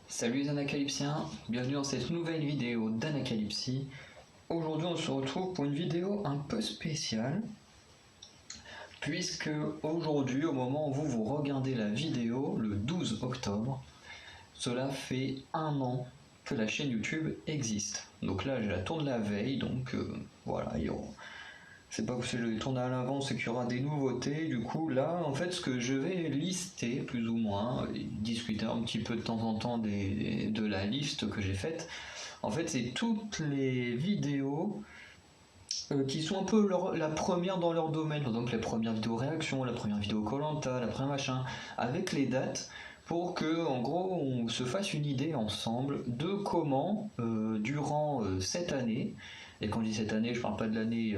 Salut les Anacalypsiens, bienvenue dans cette nouvelle vidéo d'Anacalypsie. Aujourd'hui on se retrouve pour une vidéo un peu spéciale, puisque aujourd'hui, au moment où vous regardez la vidéo, le 12 octobre, cela fait un an que la chaîne YouTube existe. Donc là je la tourne la veille, donc voilà, c'est pas que je l'ai tourné à l'avance et qu'il y aura des nouveautés. Du coup, là, en fait, ce que je vais lister, plus ou moins, et discuter un petit peu de temps en temps de la liste que j'ai faite, en fait, c'est toutes les vidéos qui sont un peu la première dans leur domaine. Par exemple, la première vidéo réaction, la première vidéo Koh-Lanta, la première machin, avec les dates, pour que, en gros, on se fasse une idée ensemble de comment, durant cette année, et quand je dis cette année, je parle pas de l'année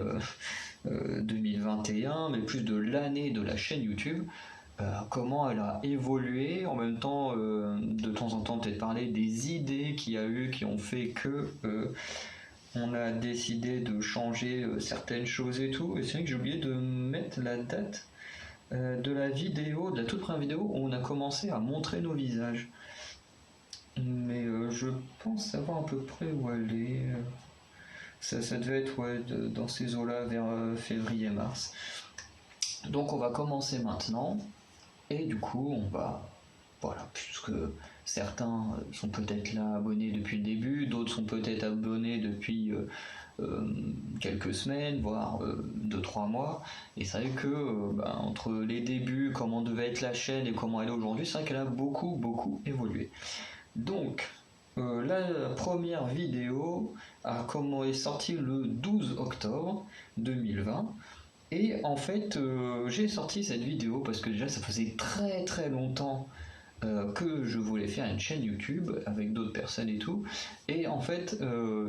2021, mais plus de l'année de la chaîne YouTube, comment elle a évolué, en même temps, de temps en temps, peut-être parler des idées qu'il y a eu qui ont fait que on a décidé de changer certaines choses et tout. Et c'est vrai que j'ai oublié de mettre la date de la vidéo, de la toute première vidéo où on a commencé à montrer nos visages. Mais je pense savoir à peu près où elle est. Ça devait être dans ces eaux-là vers février-mars. Donc on va commencer maintenant. Et du coup, on va, voilà, puisque certains sont peut-être là abonnés depuis le début, d'autres sont peut-être abonnés depuis quelques semaines, voire 2-3 mois. Et c'est vrai que entre les débuts, comment devait être la chaîne et comment elle est aujourd'hui, c'est vrai qu'elle a beaucoup évolué. Donc, la première vidéo est sortie le 12 octobre 2020. Et en fait, j'ai sorti cette vidéo parce que déjà ça faisait très longtemps que je voulais faire une chaîne YouTube avec d'autres personnes et tout. Et en fait,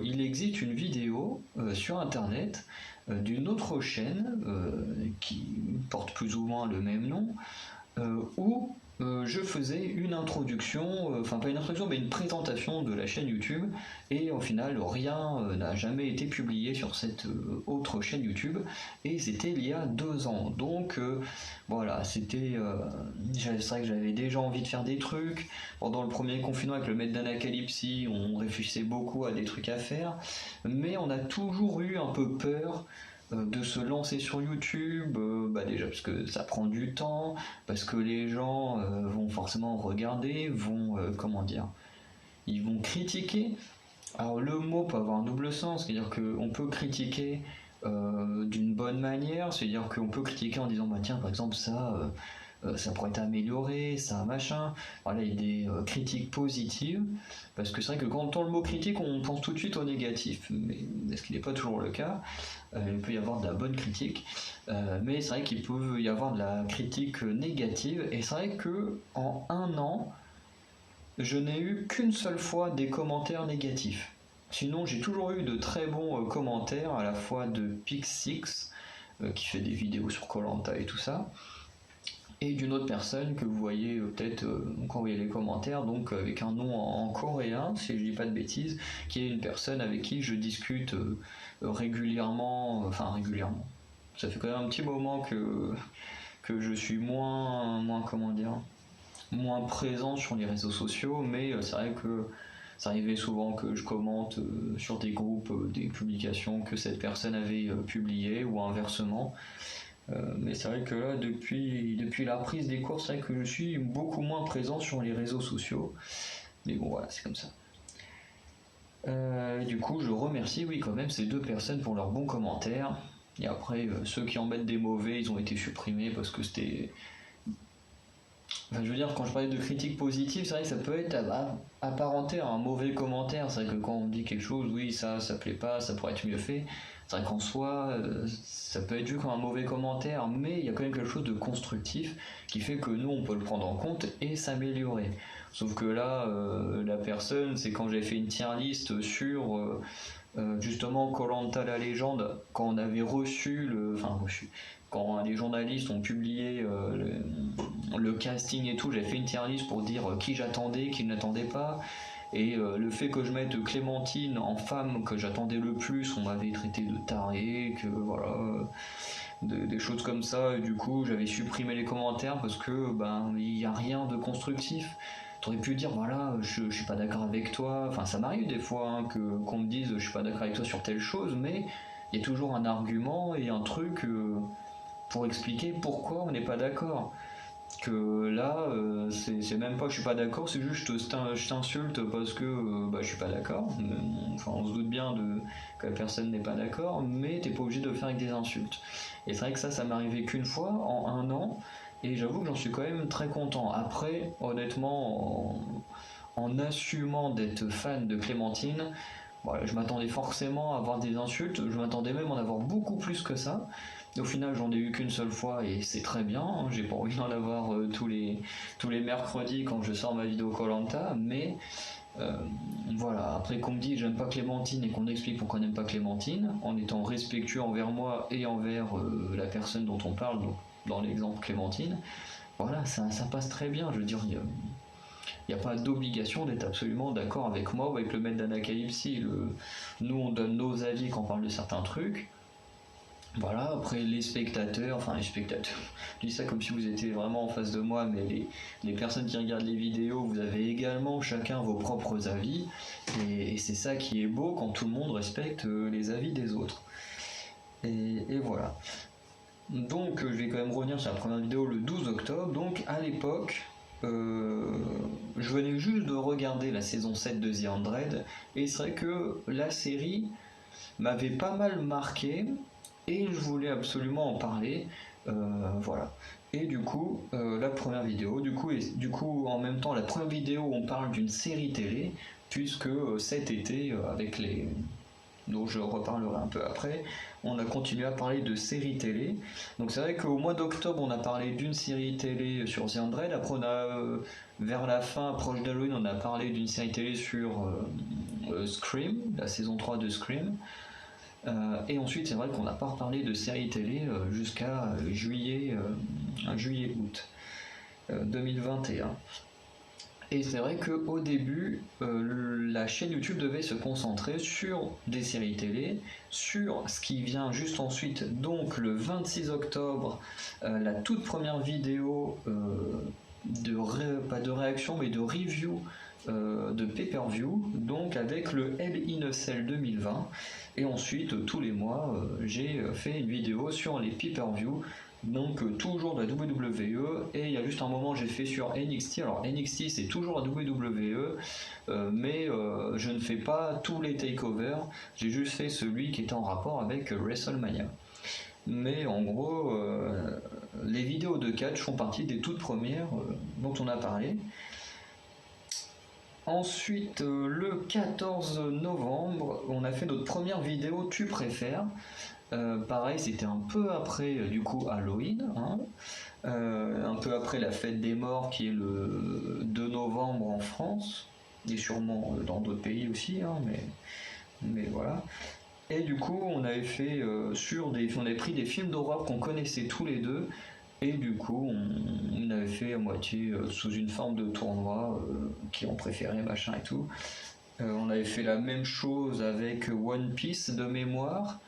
il existe une vidéo sur internet d'une autre chaîne qui porte plus ou moins le même nom, où je faisais une introduction, enfin pas une introduction, mais une présentation de la chaîne YouTube, et au final rien n'a jamais été publié sur cette autre chaîne YouTube, et c'était il y a 2 ans. Donc voilà, c'est vrai que j'avais déjà envie de faire des trucs. Pendant le premier confinement avec le maître d'Anacalypsie, on réfléchissait beaucoup à des trucs à faire, mais on a toujours eu un peu peur de se lancer sur YouTube, déjà parce que ça prend du temps, parce que les gens vont forcément regarder, vont, comment dire, ils vont critiquer. Alors le mot peut avoir un double sens, c'est-à-dire qu'on peut critiquer d'une bonne manière, c'est-à-dire qu'on peut critiquer en disant, bah tiens, par exemple, ça pourrait être amélioré, ça machin. Voilà, il y a des critiques positives, parce que c'est vrai que quand on entend le mot critique, on pense tout de suite au négatif, mais ce qui n'est pas toujours le cas. Il peut y avoir de la bonne critique, mais c'est vrai qu'il peut y avoir de la critique négative, et c'est vrai que en un an, je n'ai eu qu'une seule fois des commentaires négatifs. Sinon, j'ai toujours eu de très bons commentaires, à la fois de Pix6, qui fait des vidéos sur Koh-Lanta et tout ça, et d'une autre personne que vous voyez peut-être quand vous voyez les commentaires, donc avec un nom en coréen, si je dis pas de bêtises, qui est une personne avec qui je discute régulièrement, enfin régulièrement. Ça fait quand même un petit moment que je suis moins comment dire, moins présent sur les réseaux sociaux, mais c'est vrai que ça arrivait souvent que je commente sur des groupes, des publications que cette personne avait publiées, ou inversement. Mais c'est vrai que là, depuis la prise des cours, c'est vrai que je suis beaucoup moins présent sur les réseaux sociaux. Mais bon, voilà, c'est comme ça. Du coup, je remercie, oui, quand même, ces deux personnes pour leurs bons commentaires. Et après, ceux qui en mettent des mauvais, ils ont été supprimés parce que c'était. Enfin, je veux dire, quand je parlais de critiques positives, c'est vrai que ça peut être apparenté à un mauvais commentaire. C'est vrai que quand on dit quelque chose, oui, ça plaît pas, ça pourrait être mieux fait. C'est vrai qu'en soi, ça peut être vu comme un mauvais commentaire, mais il y a quand même quelque chose de constructif qui fait que nous, on peut le prendre en compte et s'améliorer. Sauf que là, la personne, c'est quand j'ai fait une tier list sur justement Koh-Lanta la légende, quand on avait quand les journalistes ont publié le casting et tout, j'ai fait une tier list pour dire qui j'attendais, qui ne l'attendait pas. Et le fait que je mette Clémentine en femme que j'attendais le plus, on m'avait traité de taré, que voilà, des choses comme ça. Et du coup, j'avais supprimé les commentaires parce que il n'y a rien de constructif. t'aurais pu dire voilà, je suis pas d'accord avec toi. Enfin, ça m'arrive des fois hein, qu'on me dise je suis pas d'accord avec toi sur telle chose, mais il y a toujours un argument et un truc pour expliquer pourquoi on n'est pas d'accord. Que là, c'est même pas je suis pas d'accord, c'est juste je t'insulte parce que je suis pas d'accord. Enfin, on se doute bien que la personne n'est pas d'accord, mais t'es pas obligé de le faire avec des insultes. Et c'est vrai que ça m'est arrivé qu'une fois en un an, et j'avoue que j'en suis quand même très content. Après, honnêtement, en assumant d'être fan de Clémentine, voilà, je m'attendais forcément à avoir des insultes, je m'attendais même à en avoir beaucoup plus que ça. Au final, j'en ai eu qu'une seule fois et c'est très bien. Hein. J'ai pas envie d'en avoir tous les mercredis quand je sors ma vidéo koh, mais euh, voilà. Après qu'on me dise j'aime pas Clémentine et qu'on explique pourquoi on n'aime pas Clémentine, en étant respectueux envers moi et envers la personne dont on parle, donc dans l'exemple Clémentine, voilà, ça passe très bien. Je veux dire, il n'y a pas d'obligation d'être absolument d'accord avec moi ou avec le maître d'Anacalypsie. Nous, on donne nos avis quand on parle de certains trucs. Voilà, après les spectateurs, je dis ça comme si vous étiez vraiment en face de moi, mais les personnes qui regardent les vidéos, vous avez également chacun vos propres avis, et c'est ça qui est beau quand tout le monde respecte les avis des autres. Et voilà. Donc je vais quand même revenir sur la première vidéo le 12 octobre, donc à l'époque, je venais juste de regarder la saison 7 de The Andred, et c'est vrai que la série m'avait pas mal marqué, et je voulais absolument en parler. Voilà. Et du coup, la première vidéo, du coup, en même temps, la première vidéo où on parle d'une série télé, puisque cet été, avec les. dont je reparlerai un peu après, on a continué à parler de séries télé. Donc c'est vrai qu'au mois d'octobre, on a parlé d'une série télé sur The Andred. Après, on a, vers la fin, proche d'Halloween, on a parlé d'une série télé sur Scream, la saison 3 de Scream. Et ensuite, c'est vrai qu'on n'a pas reparlé de séries télé jusqu'à juillet-août 2021. Et c'est vrai qu'au début, la chaîne YouTube devait se concentrer sur des séries télé, sur ce qui vient juste ensuite, donc le 26 octobre, la toute première vidéo pas de réaction mais de review de pay-per-view, donc avec le Hell in a Cell 2020. Et ensuite, tous les mois, j'ai fait une vidéo sur les pay-per-view, donc toujours de la WWE, et il y a juste un moment j'ai fait sur NXT. Alors NXT c'est toujours la WWE, mais je ne fais pas tous les takeovers, j'ai juste fait celui qui était en rapport avec WrestleMania. Mais en gros, les vidéos de catch font partie des toutes premières dont on a parlé. Ensuite, le 14 novembre, on a fait notre première vidéo Tu préfères. Pareil, c'était un peu après du coup Halloween, hein. Un peu après la fête des morts qui est le 2 novembre en France, et sûrement dans d'autres pays aussi, hein, mais voilà. Et du coup, on avait fait on avait pris des films d'horreur qu'on connaissait tous les deux, et du coup, on avait fait à moitié sous une forme de tournoi qui ont préféré, machin et tout. On avait fait la même chose avec One Piece de mémoire.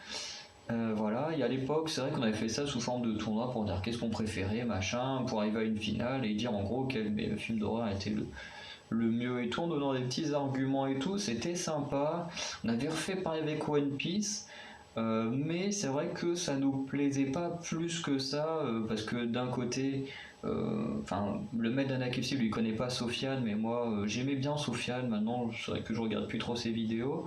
Voilà, et à l'époque, c'est vrai qu'on avait fait ça sous forme de tournoi pour dire qu'est-ce qu'on préférait, machin, pour arriver à une finale et dire en gros quel film d'horreur était le mieux et tout, en donnant des petits arguments et tout, c'était sympa. On avait refait pareil avec One Piece. Mais c'est vrai que ça nous plaisait pas plus que ça parce que d'un côté le maître d'Anacalypsie lui connaît pas Sofiane, mais moi j'aimais bien Sofiane. Maintenant c'est vrai que je regarde plus trop ses vidéos,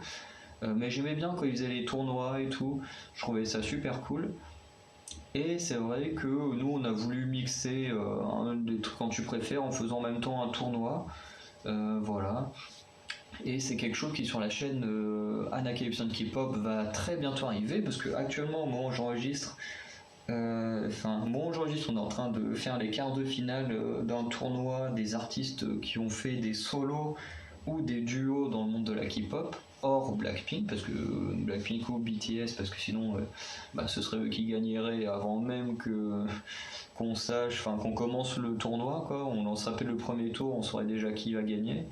mais j'aimais bien quand il faisait les tournois et tout, je trouvais ça super cool. Et c'est vrai que nous on a voulu mixer un des trucs quand tu préfères en faisant en même temps un tournoi. Voilà. Et c'est quelque chose qui sur la chaîne Anacalypse K-pop va très bientôt arriver, parce que actuellement au moment où j'enregistre, au moment où j'enregistre, on est en train de faire les quarts de finale d'un tournoi des artistes qui ont fait des solos ou des duos dans le monde de la K-pop, hors Blackpink, parce que Blackpink ou BTS, parce que sinon ce serait eux qui gagneraient avant même qu'on commence le tournoi, quoi. On lancerait le premier tour, on saurait déjà qui va gagner.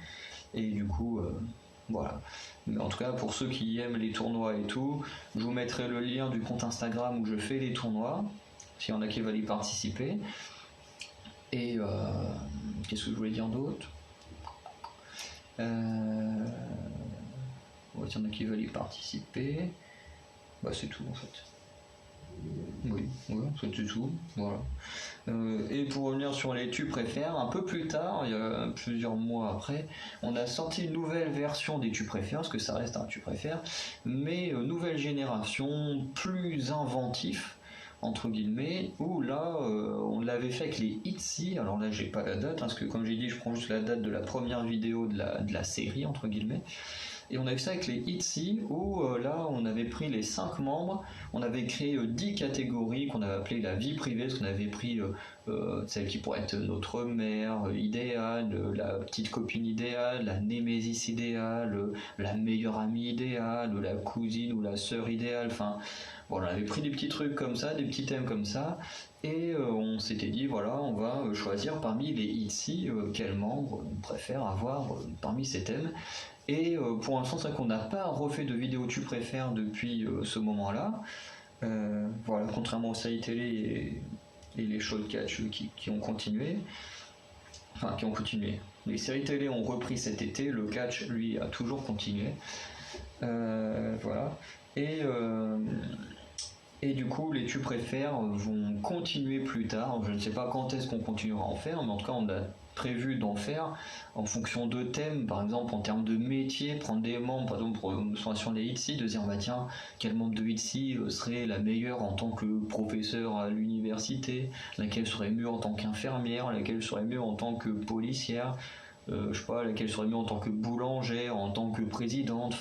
Et du coup, voilà. Mais en tout cas, pour ceux qui aiment les tournois et tout, je vous mettrai le lien du compte Instagram où je fais les tournois, s'il y en a qui veulent y participer. Et qu'est-ce que je voulais dire d'autre? Il y en a qui veulent y participer. C'est tout en fait. Oui, c'est tout. Voilà. Et pour revenir sur les tu préfères, un peu plus tard, il y a plusieurs mois après, on a sorti une nouvelle version des tu préfères, parce que ça reste un tu préfères, mais nouvelle génération, plus inventif, entre guillemets, où là, on l'avait fait avec les Itsy. Alors là, j'ai pas la date, parce que comme j'ai dit, je prends juste la date de la première vidéo de la série, entre guillemets. Et on avait fait ça avec les Itsy, où là, on avait pris les 5 membres, on avait créé 10 catégories qu'on avait appelées la vie privée, parce qu'on avait pris celle qui pourrait être notre mère idéale, la petite copine idéale, la némésis idéale, la meilleure amie idéale, la cousine ou la sœur idéale, enfin... Bon, on avait pris des petits trucs comme ça, des petits thèmes comme ça, et on s'était dit, voilà, on va choisir parmi les Itsy quel membre on préfère avoir parmi ces thèmes. Et pour l'instant, c'est vrai qu'on n'a pas refait de vidéo tu préfères depuis ce moment-là. Voilà, contrairement aux séries télé et les shows de catch qui ont continué. Enfin, qui ont continué. Les séries télé ont repris cet été, le catch, lui, a toujours continué. Voilà. Et du coup, les tu préfères vont continuer plus tard. Je ne sais pas quand est-ce qu'on continuera à en faire, mais en tout cas, on a prévu d'en faire en fonction de thèmes, par exemple en termes de métier, prendre des membres, par exemple sur les Itsy, de dire bah tiens, quel membre de Itsy serait la meilleure en tant que professeur à l'université, laquelle serait mieux en tant qu'infirmière, laquelle serait mieux en tant que policière, je sais pas, laquelle serait mieux en tant que boulangère, en tant que présidente,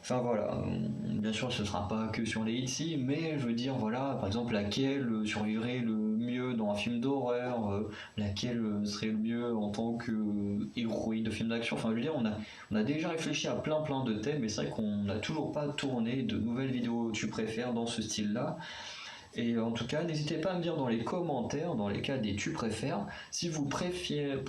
Enfin voilà, bien sûr ce sera pas que sur les Itsy, mais je veux dire voilà, par exemple laquelle survivrait le mieux dans un film d'horreur, laquelle serait le mieux en tant que héroïne de film d'action, enfin je veux dire on a déjà réfléchi à plein de thèmes, mais c'est vrai qu'on n'a toujours pas tourné de nouvelles vidéos tu préfères dans ce style-là. Et en tout cas, n'hésitez pas à me dire dans les commentaires, dans les cas des tu préfères, si vous préfériez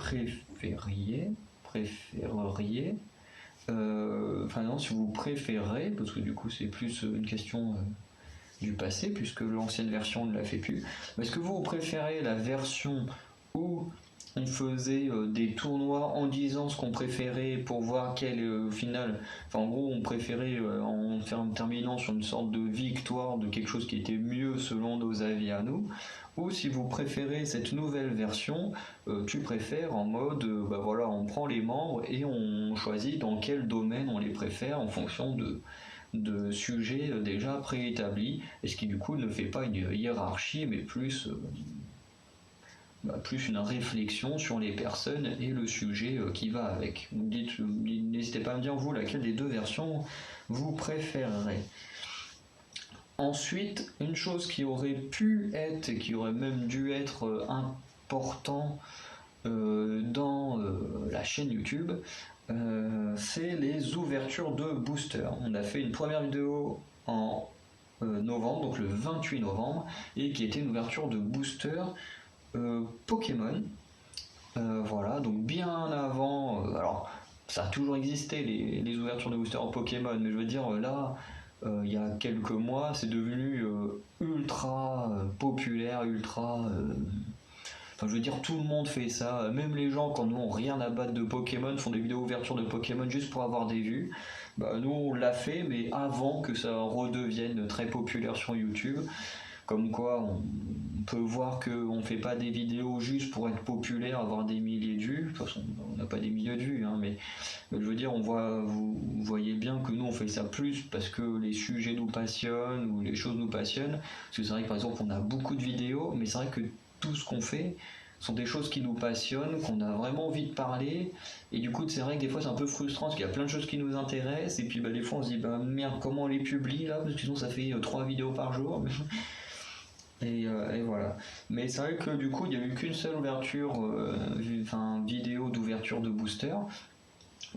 non, si vous préférez, parce que du coup c'est plus une question du passé, puisque l'ancienne version ne la fait plus, est-ce que vous préférez la version où on faisait des tournois en disant ce qu'on préférait pour voir quel au final, enfin en gros on préférait en terminant sur une sorte de victoire de quelque chose qui était mieux selon nos avis à nous, ou si vous préférez cette nouvelle version, tu préfères en mode bah voilà, on prend les membres et on choisit dans quel domaine on les préfère en fonction de sujets déjà préétablis, et ce qui du coup ne fait pas une hiérarchie mais plus plus une réflexion sur les personnes et le sujet qui va avec. N'hésitez pas à me dire vous laquelle des deux versions vous préférerez. Ensuite, une chose qui aurait pu être et qui aurait même dû être important dans la chaîne YouTube, c'est les ouvertures de boosters. On a fait une première vidéo en novembre, donc le 28 novembre, et qui était une ouverture de booster Pokémon. Voilà, donc bien avant, alors ça a toujours existé les ouvertures de boosters Pokémon, mais je veux dire là, il y a quelques mois, c'est devenu ultra populaire, ultra. Enfin, je veux dire, tout le monde fait ça. Même les gens, quand nous on rien à battre de Pokémon, font des vidéos ouverture de Pokémon juste pour avoir des vues. Nous on l'a fait, mais avant que ça redevienne très populaire sur YouTube. Comme quoi, on peut voir qu'on ne fait pas des vidéos juste pour être populaire, avoir des milliers de vues. De toute façon, on n'a pas des milliers de vues, hein, mais je veux dire, vous voyez bien que nous, on fait ça plus parce que les sujets nous passionnent ou les choses nous passionnent. Parce que c'est vrai que par exemple, on a beaucoup de vidéos, mais c'est vrai que tout ce qu'on fait sont des choses qui nous passionnent, qu'on a vraiment envie de parler, et du coup c'est vrai que des fois c'est un peu frustrant parce qu'il y a plein de choses qui nous intéressent, et puis des fois on se dit merde, comment on les publie là, parce que sinon ça fait 3 vidéos par jour. Et voilà. Mais c'est vrai que du coup, il n'y a eu qu'une seule ouverture, vidéo d'ouverture de booster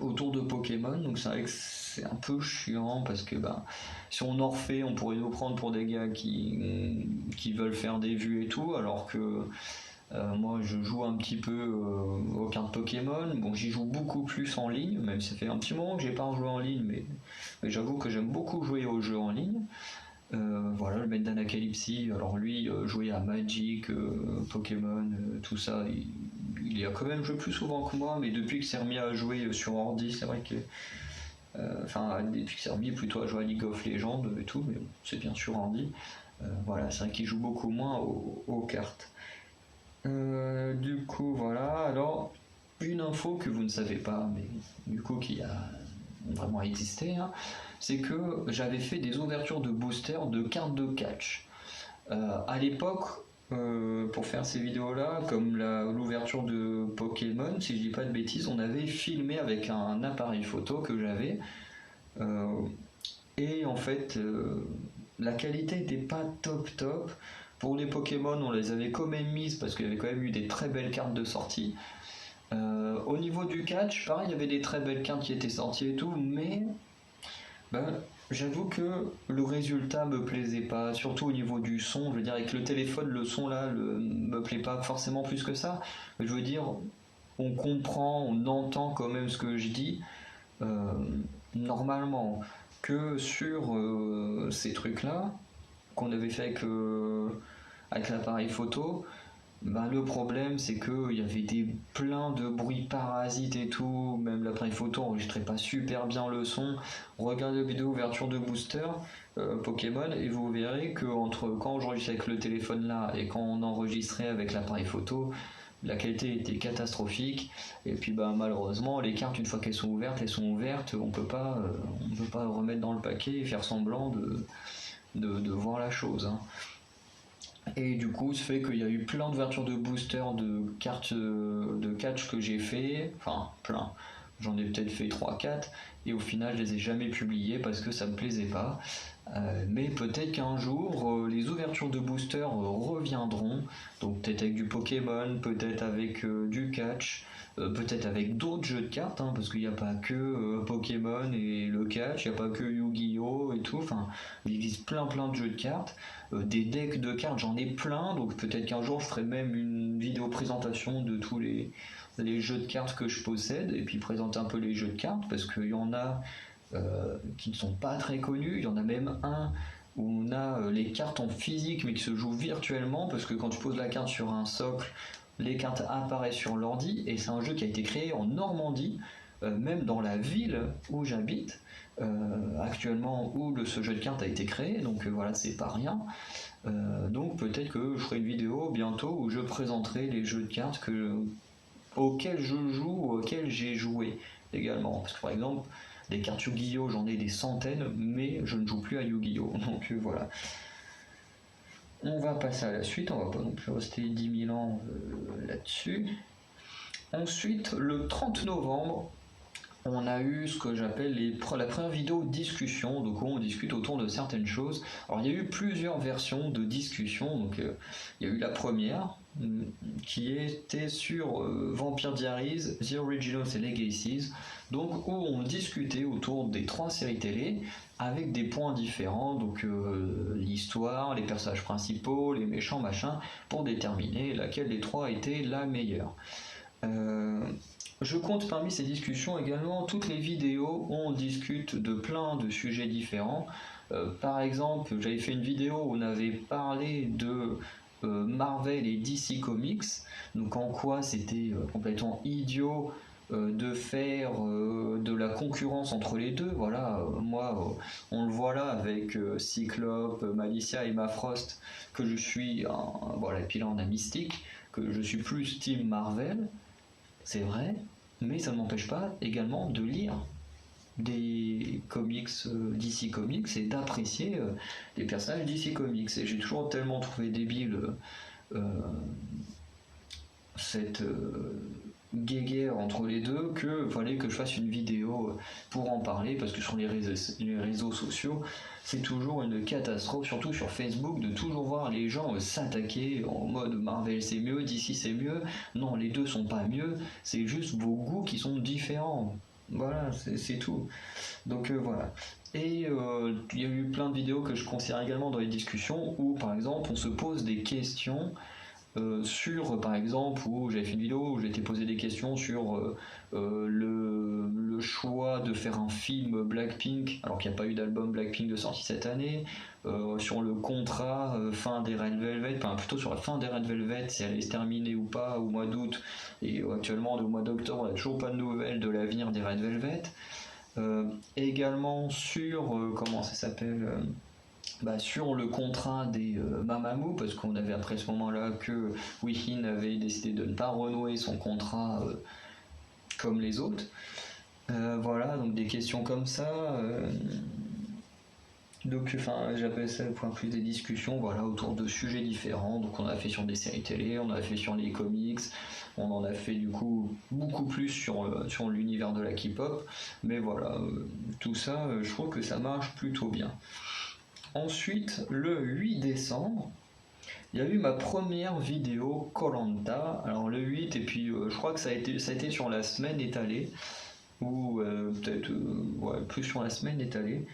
autour de Pokémon. Donc c'est vrai que c'est un peu chiant parce que si on en refait, on pourrait nous prendre pour des gars qui veulent faire des vues et tout, alors que moi je joue un petit peu aux cartes Pokémon. Bon, j'y joue beaucoup plus en ligne, même si ça fait un petit moment que j'ai pas joué en ligne, mais j'avoue que j'aime beaucoup jouer aux jeux en ligne. Voilà, le mec d'Anacalypsy, alors lui jouait à Magic, Pokémon, tout ça, il y a quand même joué plus souvent que moi, mais depuis que c'est remis à jouer sur ordi, c'est vrai que enfin depuis que c'est remis plutôt à jouer à League of Legends et tout, mais bon, c'est bien sûr ordi. Voilà, c'est vrai qu'il joue beaucoup moins aux cartes. Du coup, voilà. Alors, une info que vous ne savez pas, mais du coup qui a vraiment existé, hein, c'est que j'avais fait des ouvertures de boosters de cartes de catch. À l'époque, pour faire ces vidéos-là, comme l'ouverture de Pokémon, si je dis pas de bêtises, on avait filmé avec un appareil photo que j'avais. Euh, et en fait, la qualité n'était pas top top. Pour les Pokémon, on les avait quand même mises parce qu'il y avait quand même eu des très belles cartes de sortie. Au niveau du catch, pareil, il y avait des très belles cartes qui étaient sorties et tout, mais ben, j'avoue que le résultat me plaisait pas, surtout au niveau du son. Je veux dire, avec le téléphone, le son là me plaît pas forcément plus que ça. Je veux dire, on comprend, on entend quand même ce que je dis. Euh, Normalement, que sur ces trucs-là, qu'on avait fait avec l'appareil photo, ben, le problème c'est qu'il y avait plein de bruits parasites et tout, même l'appareil photo enregistrait pas super bien le son. Regardez la vidéo ouverture de booster Pokémon et vous verrez que entre quand j'enregistrais avec le téléphone là et quand on enregistrait avec l'appareil photo, la qualité était catastrophique. Et puis bah, malheureusement les cartes une fois qu'elles sont ouvertes, on peut pas remettre dans le paquet et faire semblant de voir la chose, hein. Et du coup, ça fait qu'il y a eu plein d'ouvertures de boosters de cartes de catch que j'ai fait, enfin plein, j'en ai peut-être fait 3-4, et au final je les ai jamais publiés parce que ça me plaisait pas. Mais peut-être qu'un jour les ouvertures de boosters reviendront, donc peut-être avec du Pokémon, peut-être avec du catch, peut-être avec d'autres jeux de cartes, hein, parce qu'il n'y a pas que Pokémon et le catch, il n'y a pas que Yu-Gi-Oh et tout, enfin il existe plein de jeux de cartes. Des decks de cartes, j'en ai plein, donc peut-être qu'un jour je ferai même une vidéo présentation de tous les jeux de cartes que je possède, et puis présenter un peu les jeux de cartes, parce qu'il y en a qui ne sont pas très connus, il y en a même un où on a les cartes en physique mais qui se jouent virtuellement, parce que quand tu poses la carte sur un socle, les cartes apparaissent sur l'ordi, et c'est un jeu qui a été créé en Normandie, même dans la ville où j'habite, actuellement où ce jeu de cartes a été créé, donc voilà, c'est pas rien. Donc peut-être que je ferai une vidéo bientôt où je présenterai les jeux de cartes auxquels je joue ou auxquels j'ai joué également. Parce que par exemple, des cartes Yu-Gi-Oh, j'en ai des centaines, mais je ne joue plus à Yu-Gi-Oh. Donc voilà. On va passer à la suite, on va pas non plus rester 10 000 ans là-dessus. Ensuite, le 30 novembre, on a eu ce que j'appelle la première vidéo discussion, donc où on discute autour de certaines choses. Alors il y a eu plusieurs versions de discussion, donc il y a eu la première qui était sur Vampire Diaries, The Originals et Legacies, donc où on discutait autour des 3 séries télé avec des points différents, donc l'histoire, les personnages principaux, les méchants, machin, pour déterminer laquelle des 3 était la meilleure. Je compte parmi ces discussions également toutes les vidéos où on discute de plein de sujets différents. Par exemple, j'avais fait une vidéo où on avait parlé de Marvel et DC Comics, donc en quoi c'était complètement idiot de faire de la concurrence entre les deux. Voilà, moi, on le voit là avec Cyclope, Malicia et Emma Frost, que je suis, voilà, et puis là on a Mystique, que je suis plus Team Marvel. C'est vrai, mais ça ne m'empêche pas également de lire des comics DC Comics et d'apprécier les personnages DC Comics. Et j'ai toujours tellement trouvé débile cette guéguerre entre les deux que fallait que je fasse une vidéo pour en parler, parce que sur les réseaux sociaux c'est toujours une catastrophe, surtout sur Facebook, de toujours voir les gens s'attaquer en mode Marvel c'est mieux, DC c'est mieux. Non, les deux sont pas mieux, c'est juste vos goûts qui sont différents. Voilà, c'est tout. Donc voilà. Et il y a eu plein de vidéos que je considère également dans les discussions où par exemple on se pose des questions sur, par exemple, où j'avais fait une vidéo où j'ai été posé des questions sur le choix choix de faire un film Blackpink, alors qu'il n'y a pas eu d'album Blackpink de sortie cette année, sur le contrat fin des Red Velvet, enfin plutôt sur la fin des Red Velvet, si elle allait se terminer ou pas au mois d'août, et actuellement au mois d'octobre, on n'a toujours pas de nouvelles de l'avenir des Red Velvet. Également sur, comment ça s'appelle sur le contrat des Mamamoo, parce qu'on avait appris à ce moment-là que Wihin avait décidé de ne pas renouer son contrat comme les autres. Voilà, donc des questions comme ça. Donc, j'appelle ça point plus des discussions, voilà, autour de sujets différents. Donc, on a fait sur des séries télé, on a fait sur les comics, on en a fait du coup beaucoup plus sur l'univers de la K-pop. Mais voilà, tout ça, je trouve que ça marche plutôt bien. Ensuite, le 8 décembre, il y a eu ma première vidéo Koh-Lanta. Alors le 8, et puis je crois que ça a été sur la semaine étalée, ou peut-être plus sur la semaine étalée.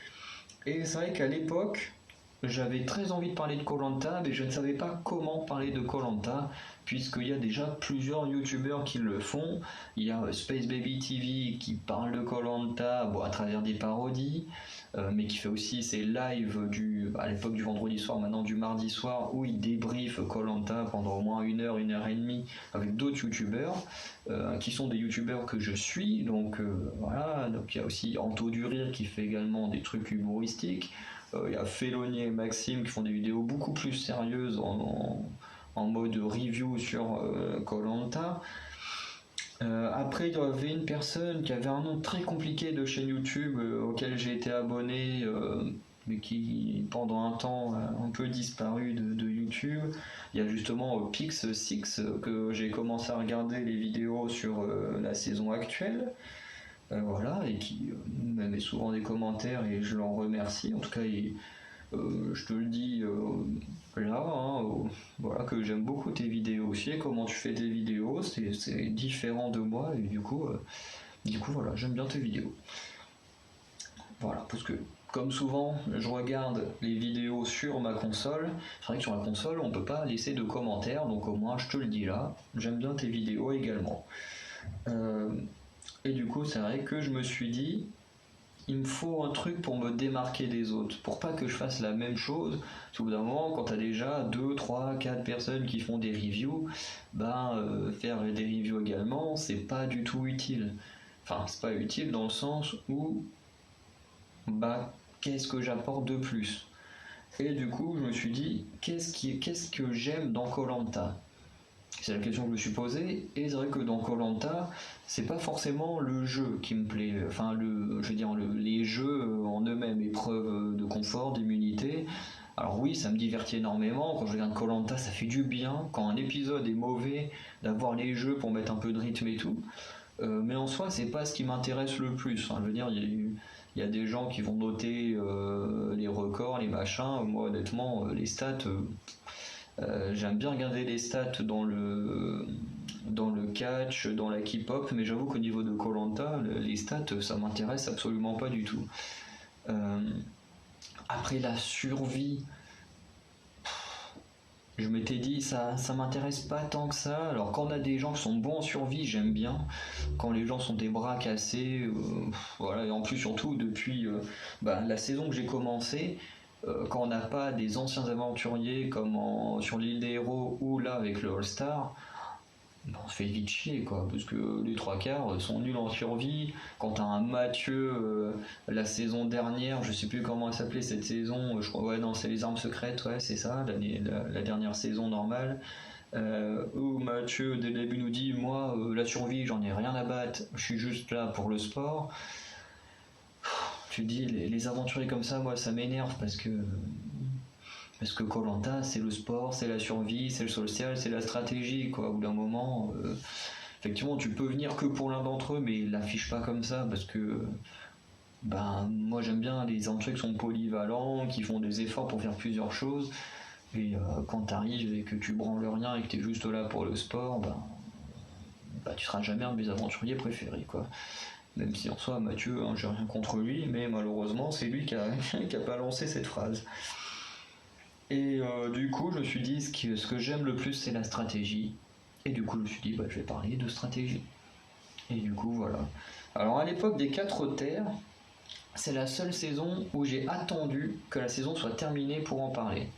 Et c'est vrai qu'à l'époque, j'avais très envie de parler de Koh-Lanta, mais je ne savais pas comment parler de Koh-Lanta, puisqu'il y a déjà plusieurs youtubeurs qui le font. Il y a Space Baby TV qui parle de Koh-Lanta à travers des parodies, mais qui fait aussi ses lives à l'époque du vendredi soir, maintenant du mardi soir, où il débriefe Koh-Lanta pendant au moins 1 heure et demie avec d'autres youtubeurs, qui sont des youtubeurs que je suis. Donc voilà, donc il y a aussi Anto du Rire qui fait également des trucs humoristiques. Il y a Félonier et Maxime qui font des vidéos beaucoup plus sérieuses en mode review sur Koh-Lanta. Après, il y avait une personne qui avait un nom très compliqué de chaîne YouTube auquel j'ai été abonné, mais qui pendant un temps a un peu disparu de YouTube. Il y a justement Pix6 que j'ai commencé à regarder les vidéos sur la saison actuelle. Voilà, et qui me met souvent des commentaires et je l'en remercie. En tout cas, je te le dis là, voilà, que j'aime beaucoup tes vidéos aussi, et comment tu fais tes vidéos, c'est différent de moi, et du coup voilà, j'aime bien tes vidéos. Voilà, parce que comme souvent, je regarde les vidéos sur ma console. C'est vrai que sur la console, on peut pas laisser de commentaires, donc au moins je te le dis là, j'aime bien tes vidéos également. Et du coup, c'est vrai que je me suis dit, il me faut un truc pour me démarquer des autres, pour pas que je fasse la même chose. Au bout d'un moment, quand tu as déjà 2, 3, 4 personnes qui font des reviews, faire des reviews également, c'est pas du tout utile. Enfin, c'est pas utile dans le sens où, qu'est-ce que j'apporte de plus? Et du coup, je me suis dit, qu'est-ce que j'aime dans Koh-Lanta? C'est la question que je me suis posée, et c'est vrai que dans Koh-Lanta, c'est pas forcément le jeu qui me plaît, enfin les jeux en eux-mêmes, épreuves de confort, d'immunité. Alors oui, ça me divertit énormément, quand je regarde Koh-Lanta, ça fait du bien, quand un épisode est mauvais, d'avoir les jeux pour mettre un peu de rythme et tout. Mais en soi, c'est pas ce qui m'intéresse le plus. Je veux dire, il y a des gens qui vont noter les records, les machins. Moi, honnêtement, les stats, j'aime bien regarder les stats dans le catch, dans la K-pop, mais j'avoue qu'au niveau de Koh-Lanta, les stats, ça m'intéresse absolument pas du tout. Après la survie, je m'étais dit ça m'intéresse pas tant que ça. Alors quand on a des gens qui sont bons en survie, j'aime bien. Quand les gens sont des bras cassés, voilà. Et en plus surtout depuis la saison que j'ai commencé, quand on n'a pas des anciens aventuriers comme sur l'île des héros ou là avec le All-Star, on se fait vite chier quoi, parce que les trois quarts sont nuls en survie. Quand t'as un Mathieu, la saison dernière, je sais plus comment elle s'appelait cette saison, je crois, ouais, non, c'est les armes secrètes, ouais, c'est ça, la dernière saison normale, où Mathieu dès le début nous dit, moi, la survie, j'en ai rien à battre, je suis juste là pour le sport. Tu te dis, les aventuriers comme ça, moi, ça m'énerve parce que Koh-Lanta, c'est le sport, c'est la survie, c'est le social, c'est la stratégie, quoi. Au bout d'un moment, effectivement, tu peux venir que pour l'un d'entre eux, mais l'affiche pas comme ça, parce que moi j'aime bien les aventuriers qui sont polyvalents, qui font des efforts pour faire plusieurs choses, et quand t'arrives et que tu branles rien et que t'es juste là pour le sport, tu seras jamais un de mes aventuriers préférés, quoi. Même si en soi, Mathieu, j'ai rien contre lui, mais malheureusement, c'est lui qui a pas lancé cette phrase. Et du coup, je me suis dit, ce que j'aime le plus, c'est la stratégie. Et du coup, je me suis dit, je vais parler de stratégie. Et du coup, voilà. Alors à l'époque des 4 terres, c'est la seule saison où j'ai attendu que la saison soit terminée pour en parler.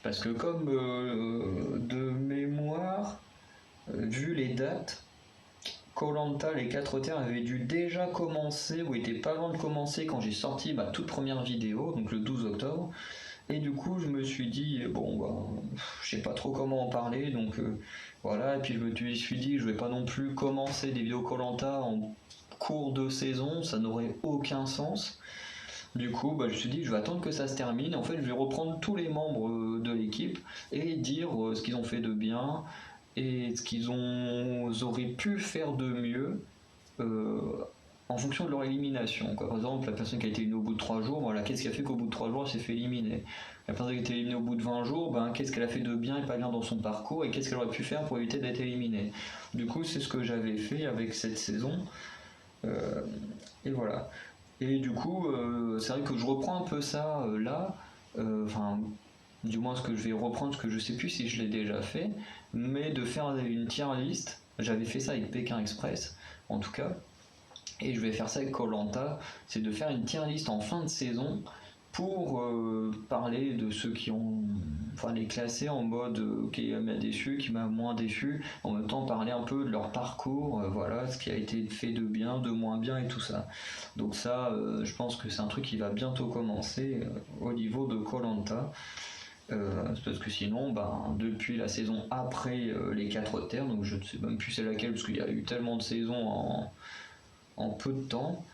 Parce que comme de mémoire, vu les dates, Koh-Lanta, les 4 terres avaient dû déjà commencer ou était pas loin de commencer quand j'ai sorti ma toute première vidéo, donc le 12 octobre. Et du coup, je me suis dit, bon, bah, je sais pas trop comment en parler, donc voilà. Et puis je me suis dit, je vais pas non plus commencer des vidéos Koh-Lanta en cours de saison, ça n'aurait aucun sens. Du coup, bah, je me suis dit, je vais attendre que ça se termine. En fait, je vais reprendre tous les membres de l'équipe et dire ce qu'ils ont fait de bien et ce qu'ils auraient pu faire de mieux euh, en fonction de leur élimination. Quoi. Par exemple, la personne qui a été éliminée au bout de 3 jours, voilà, qu'est-ce qui a fait qu'au bout de 3 jours, elle s'est fait éliminer. La personne qui a été éliminée au bout de 20 jours, ben, qu'est-ce qu'elle a fait de bien et pas bien dans son parcours et qu'est-ce qu'elle aurait pu faire pour éviter d'être éliminée. Du coup, c'est ce que j'avais fait avec cette saison. Euh, et voilà. Et du coup, c'est vrai que je reprends un peu ça là. Enfin, du moins ce que je vais reprendre, parce que je sais plus si je l'ai déjà fait, mais de faire une tier list. J'avais fait ça avec Pékin Express, en tout cas. Et je vais faire ça avec Koh-Lanta, c'est de faire une tier list en fin de saison pour parler de ceux qui ont, enfin les classer en mode qui m'a déçu, qui m'a moins déçu, en même temps parler un peu de leur parcours, voilà, ce qui a été fait de bien, de moins bien et tout ça. Donc ça, je pense que c'est un truc qui va bientôt commencer au niveau de Koh-Lanta. Parce que sinon, ben, depuis la saison après les 4 terres, donc je ne sais même plus c'est laquelle, parce qu'il y a eu tellement de saisons en peu de temps.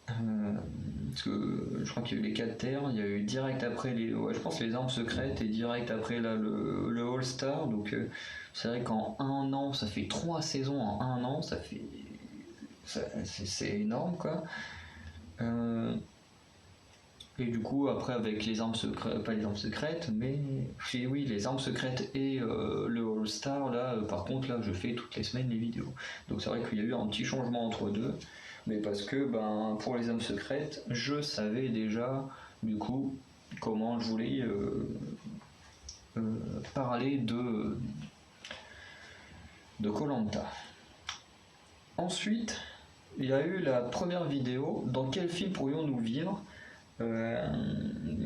Parce que je crois qu'il y a eu les 4 terres, il y a eu direct après je pense les armes secrètes et direct après là le All Star. Donc c'est vrai qu'en un an, ça fait 3 saisons en un an, c'est énorme quoi. Et du coup après avec les armes secrètes, pas les armes secrètes, mais oui les armes secrètes et le All Star là, par contre là je fais toutes les semaines les vidéos. Donc c'est vrai qu'il y a eu un petit changement entre deux. Mais parce que ben, pour les âmes secrètes, je savais déjà du coup comment je voulais parler de Koh-Lanta. Ensuite, il y a eu la première vidéo dans quel film pourrions-nous vivre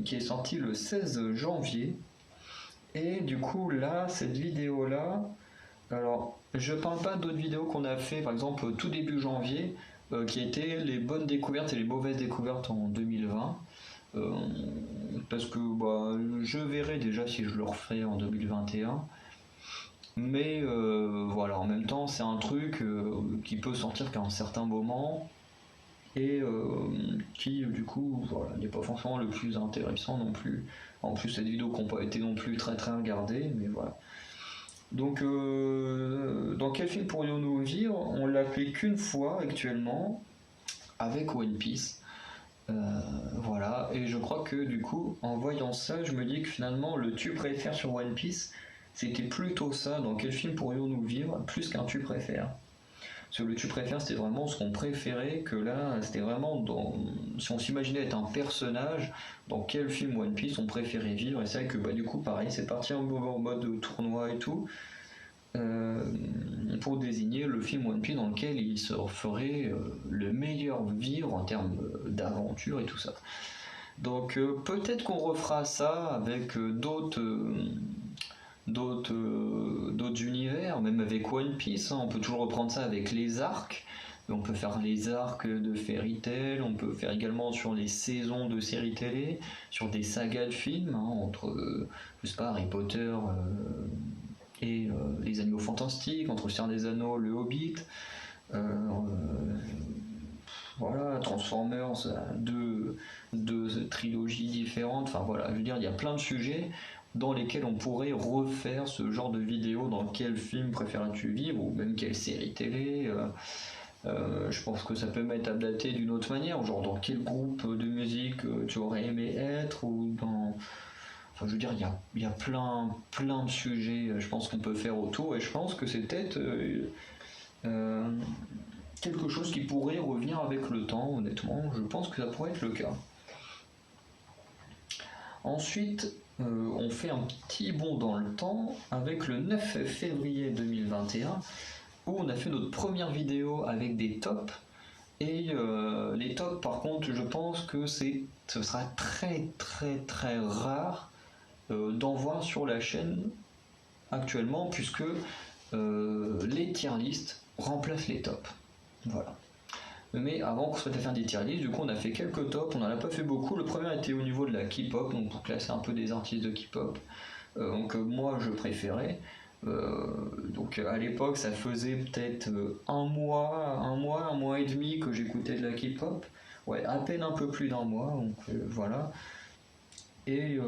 qui est sortie le 16 janvier. Et du coup là, cette vidéo là, alors je parle pas d'autres vidéos qu'on a fait par exemple au tout début janvier, qui étaient les bonnes découvertes et les mauvaises découvertes en 2020. Parce que bah, je verrai déjà si je le referai en 2021. Mais voilà, en même temps, c'est un truc qui peut sortir qu'à un certain moment et qui, du coup, voilà, n'est pas forcément le plus intéressant non plus. En plus, cette vidéo qui n'a pas été non plus très très regardée, mais voilà. Donc, dans quel film pourrions-nous vivre? On l'a fait qu'une fois actuellement avec One Piece. Voilà, et je crois que du coup, en voyant ça, je me dis que finalement, le tu préfères sur One Piece, c'était plutôt ça. Dans quel film pourrions-nous vivre plus qu'un tu préfères? Parce que le tu préfères, c'était vraiment ce qu'on préférait, que là, c'était vraiment si on s'imaginait être un personnage, dans quel film One Piece on préférait vivre. Et c'est vrai que bah, du coup, pareil, c'est parti en mode tournoi et tout. Pour désigner le film One Piece dans lequel il se ferait le meilleur vivre en termes d'aventure et tout ça. Donc peut-être qu'on refera ça avec d'autres univers, même avec One Piece, hein. On peut toujours reprendre ça avec les arcs. On peut faire les arcs de Fairy Tail, on peut faire également sur les saisons de séries télé, sur des sagas de films, hein, entre, je sais pas, Harry Potter et les Animaux Fantastiques, entre le Seigneur des Anneaux, le Hobbit, voilà, Transformers, deux trilogies différentes, enfin voilà, je veux dire, il y a plein de sujets dans lesquels on pourrait refaire ce genre de vidéo. Dans quel film préfères-tu vivre, ou même quelle série télé. Je pense que ça peut m'être adapté d'une autre manière, genre dans quel groupe de musique tu aurais aimé être, ou dans... Enfin, je veux dire, il y a plein de sujets, je pense qu'on peut faire autour, et je pense que c'est peut-être quelque chose qui pourrait revenir avec le temps, honnêtement. Je pense que ça pourrait être le cas. Ensuite, on fait un petit bond dans le temps avec le 9 février 2021, où on a fait notre première vidéo avec des tops. Et les tops, par contre, je pense que ce sera très très très rare d'en voir sur la chaîne actuellement, puisque les tier lists remplacent les tops. Voilà. Mais avant qu'on soit à faire des tier lists, du coup on a fait quelques tops, on n'en a pas fait beaucoup. Le premier était au niveau de la K-pop, donc pour classer un peu des artistes de K-pop. Donc moi je préférais. Donc à l'époque ça faisait peut-être un mois et demi que j'écoutais de la K-pop. Ouais, à peine un peu plus d'un mois, donc voilà. Et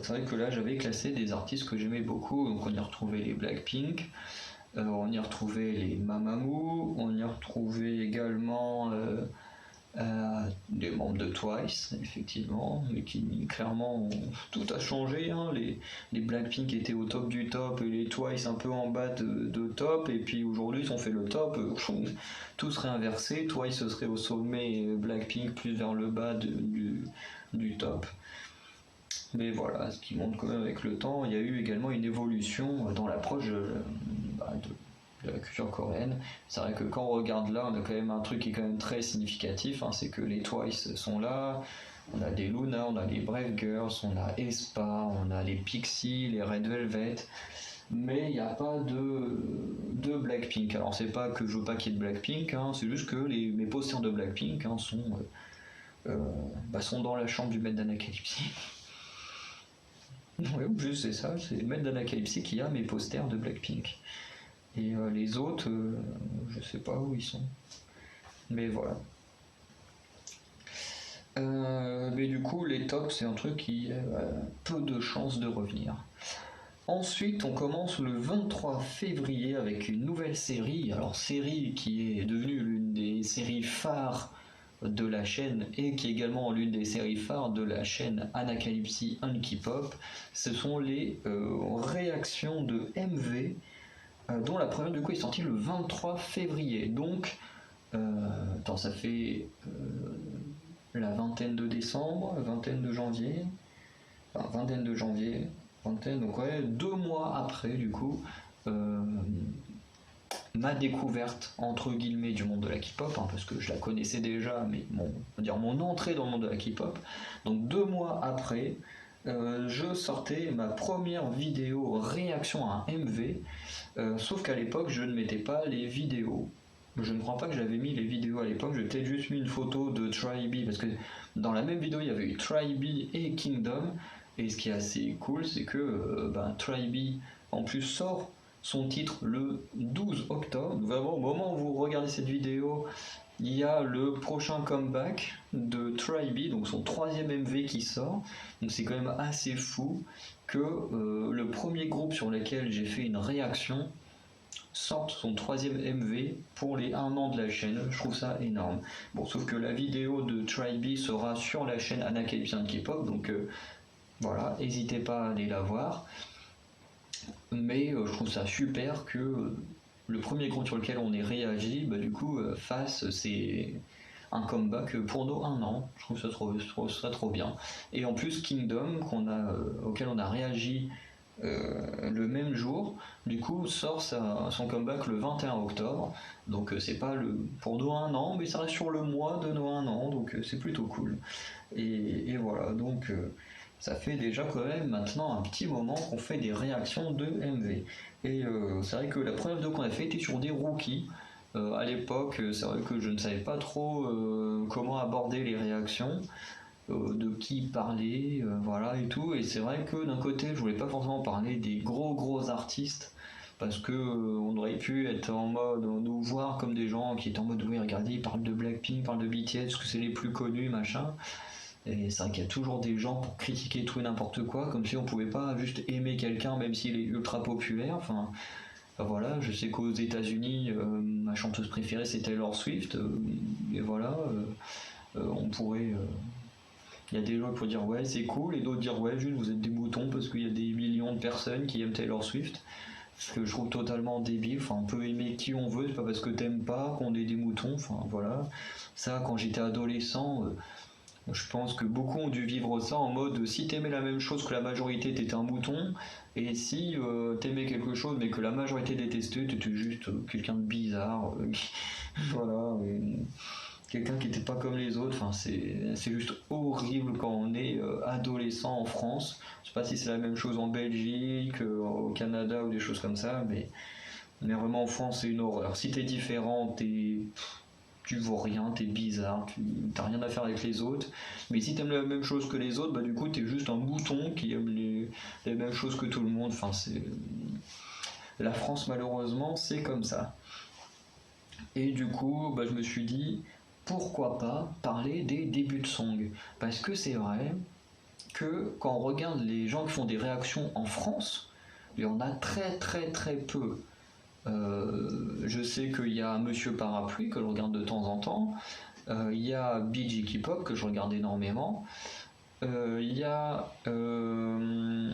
c'est vrai que là j'avais classé des artistes que j'aimais beaucoup, donc on y retrouvait les Blackpink, on y retrouvait les Mamamoo, on y retrouvait également des membres de Twice, effectivement, mais qui clairement tout a changé. Hein. Les Blackpink étaient au top du top et les Twice un peu en bas de top, et puis aujourd'hui ils ont fait le top, tout serait inversé, Twice serait au sommet et Blackpink plus vers le bas du top. Mais voilà, ce qui montre quand même avec le temps, il y a eu également une évolution dans l'approche de la culture coréenne. C'est vrai que quand on regarde là, on a quand même un truc qui est quand même très significatif, hein, c'est que les Twice sont là, on a des Luna, on a les Brave Girls, on a aespa, on a les Pixies, les Red Velvet, mais il n'y a pas de Blackpink. Alors c'est pas que je veux pas qu'il y ait de Blackpink, hein, c'est juste que mes posters de Blackpink hein, sont dans la chambre du maître d'Anacalypse. Oui, juste c'est ça, c'est le maître d'Anacalypse qui a mes posters de Blackpink. Et les autres, je sais pas où ils sont. Mais voilà. Mais du coup, les tops, c'est un truc qui a peu de chances de revenir. Ensuite, on commence le 23 février avec une nouvelle série. Alors, série qui est devenue l'une des séries phares de la chaîne et qui est également l'une des séries phares de la chaîne Anacalypse and K-pop. Ce sont les réactions de MV dont la première du coup est sortie le 23 février. Donc, ça fait la vingtaine de décembre, vingtaine de janvier, enfin vingtaine de janvier, vingtaine, donc ouais, 2 mois après du coup, ma découverte entre guillemets du monde de la K-pop, hein, parce que je la connaissais déjà, mais mon entrée dans le monde de la K-pop. Donc 2 mois après, je sortais ma première vidéo réaction à un MV, sauf qu'à l'époque je ne mettais pas les vidéos. Je ne crois pas que j'avais mis les vidéos à l'époque, j'ai peut-être juste mis une photo de Tribe, parce que dans la même vidéo il y avait eu Tribe et Kingdom, et ce qui est assez cool c'est que Tribe en plus sort son titre le 12 octobre. Vraiment, au moment où vous regardez cette vidéo, il y a le prochain comeback de Tribe, donc son troisième MV qui sort. Donc c'est quand même assez fou que le premier groupe sur lequel j'ai fait une réaction sorte son troisième MV pour les 1 an de la chaîne. Je trouve ça énorme. Bon, sauf que la vidéo de Tribe sera sur la chaîne Anacalypse and K-pop, donc voilà, n'hésitez pas à aller la voir. Mais je trouve ça super que le premier groupe sur lequel on est réagi, du coup, fasse un comeback pour nos 1 an. Je trouve ça trop bien. Et en plus, Kingdom, auquel on a réagi le même jour, du coup, sort son comeback le 21 octobre. Donc, c'est pas pour nos 1 an, mais ça reste sur le mois de nos 1 an, donc c'est plutôt cool. Et voilà, donc. Ça fait déjà quand même maintenant un petit moment qu'on fait des réactions de MV. Et c'est vrai que la première vidéo qu'on a fait était sur des rookies. À l'époque, c'est vrai que je ne savais pas trop comment aborder les réactions, de qui parler, voilà et tout. Et c'est vrai que d'un côté, je voulais pas forcément parler des gros artistes. Parce que on aurait pu être en mode, nous voir comme des gens qui étaient en mode, oui, regardez, ils parlent de Blackpink, ils parlent de BTS, parce que c'est les plus connus, machin. Et c'est vrai qu'il y a toujours des gens pour critiquer tout et n'importe quoi, comme si on pouvait pas juste aimer quelqu'un même s'il est ultra populaire. Enfin, voilà, je sais qu'aux États-Unis, ma chanteuse préférée c'est Taylor Swift, et voilà, on pourrait. Il y a des gens qui pourraient dire ouais c'est cool, et d'autres dire ouais juste vous êtes des moutons parce qu'il y a des millions de personnes qui aiment Taylor Swift. Ce que je trouve totalement débile. Enfin, on peut aimer qui on veut, c'est pas parce que t'aimes pas qu'on est des moutons. Enfin voilà. Ça, quand j'étais adolescent. Je pense que beaucoup ont dû vivre ça en mode si t'aimais la même chose que la majorité, t'étais un mouton, et si t'aimais quelque chose mais que la majorité détestait, t'étais juste quelqu'un de bizarre. Voilà. quelqu'un qui n'était pas comme les autres. Enfin, c'est juste horrible quand on est adolescent en France. Je sais pas si c'est la même chose en Belgique, au Canada ou des choses comme ça, mais vraiment en France c'est une horreur. Si t'es différent, tu vaux rien, t'es bizarre, t'as rien à faire avec les autres. Mais si t'aimes la même chose que les autres, bah du coup t'es juste un bouton qui aime les mêmes choses que tout le monde. Enfin, la France malheureusement c'est comme ça. Et du coup, bah, je me suis dit, pourquoi pas parler des débuts de song. Parce que c'est vrai que quand on regarde les gens qui font des réactions en France, il y en a très très très peu. Je sais qu'il y a Monsieur Parapluie que je regarde de temps en temps. Il y a BG K-pop que je regarde énormément. Il y a un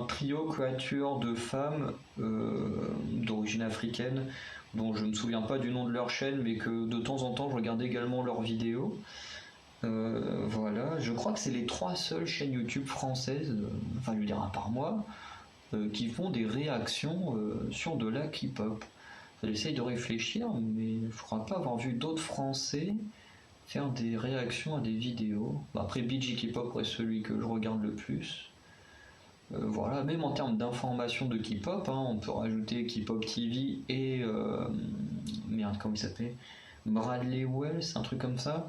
trio créature de femmes d'origine africaine dont je ne me souviens pas du nom de leur chaîne, mais que de temps en temps je regarde également leurs vidéos. Voilà, je crois que c'est les 3 seules chaînes YouTube françaises, enfin je veux dire à part moi, qui font des réactions sur de la K-pop. J'essaye de réfléchir, mais je crois pas avoir vu d'autres Français faire des réactions à des vidéos. Après, BG K-pop est celui que je regarde le plus. Voilà, même en termes d'information de K-pop, hein, on peut rajouter K-pop TV et merde, comment il s'appelait, Bradley Wells, un truc comme ça.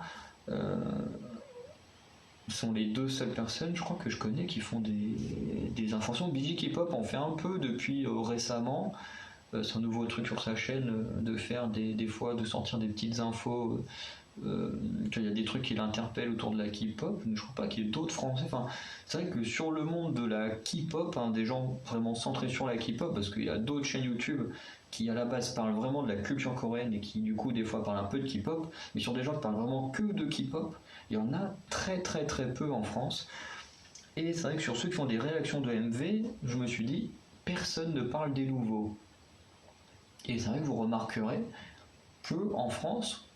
Sont les 2 seules personnes, je crois, que je connais qui font des informations. BG K-pop en fait un peu depuis récemment. C'est un nouveau truc sur sa chaîne de faire des fois, de sortir des petites infos. Qu'il y a des trucs qui l'interpellent autour de la K-pop, mais je crois pas qu'il y ait d'autres français. Enfin, c'est vrai que sur le monde de la K-pop, hein, des gens vraiment centrés sur la K-pop, parce qu'il y a d'autres chaînes YouTube qui à la base parlent vraiment de la culture coréenne et qui du coup des fois parlent un peu de K-pop, mais sur des gens qui parlent vraiment que de K-pop, il y en a très très très peu en France. Et c'est vrai que sur ceux qui font des réactions de MV, je me suis dit, personne ne parle des nouveaux. Et c'est vrai que vous remarquerez que en France,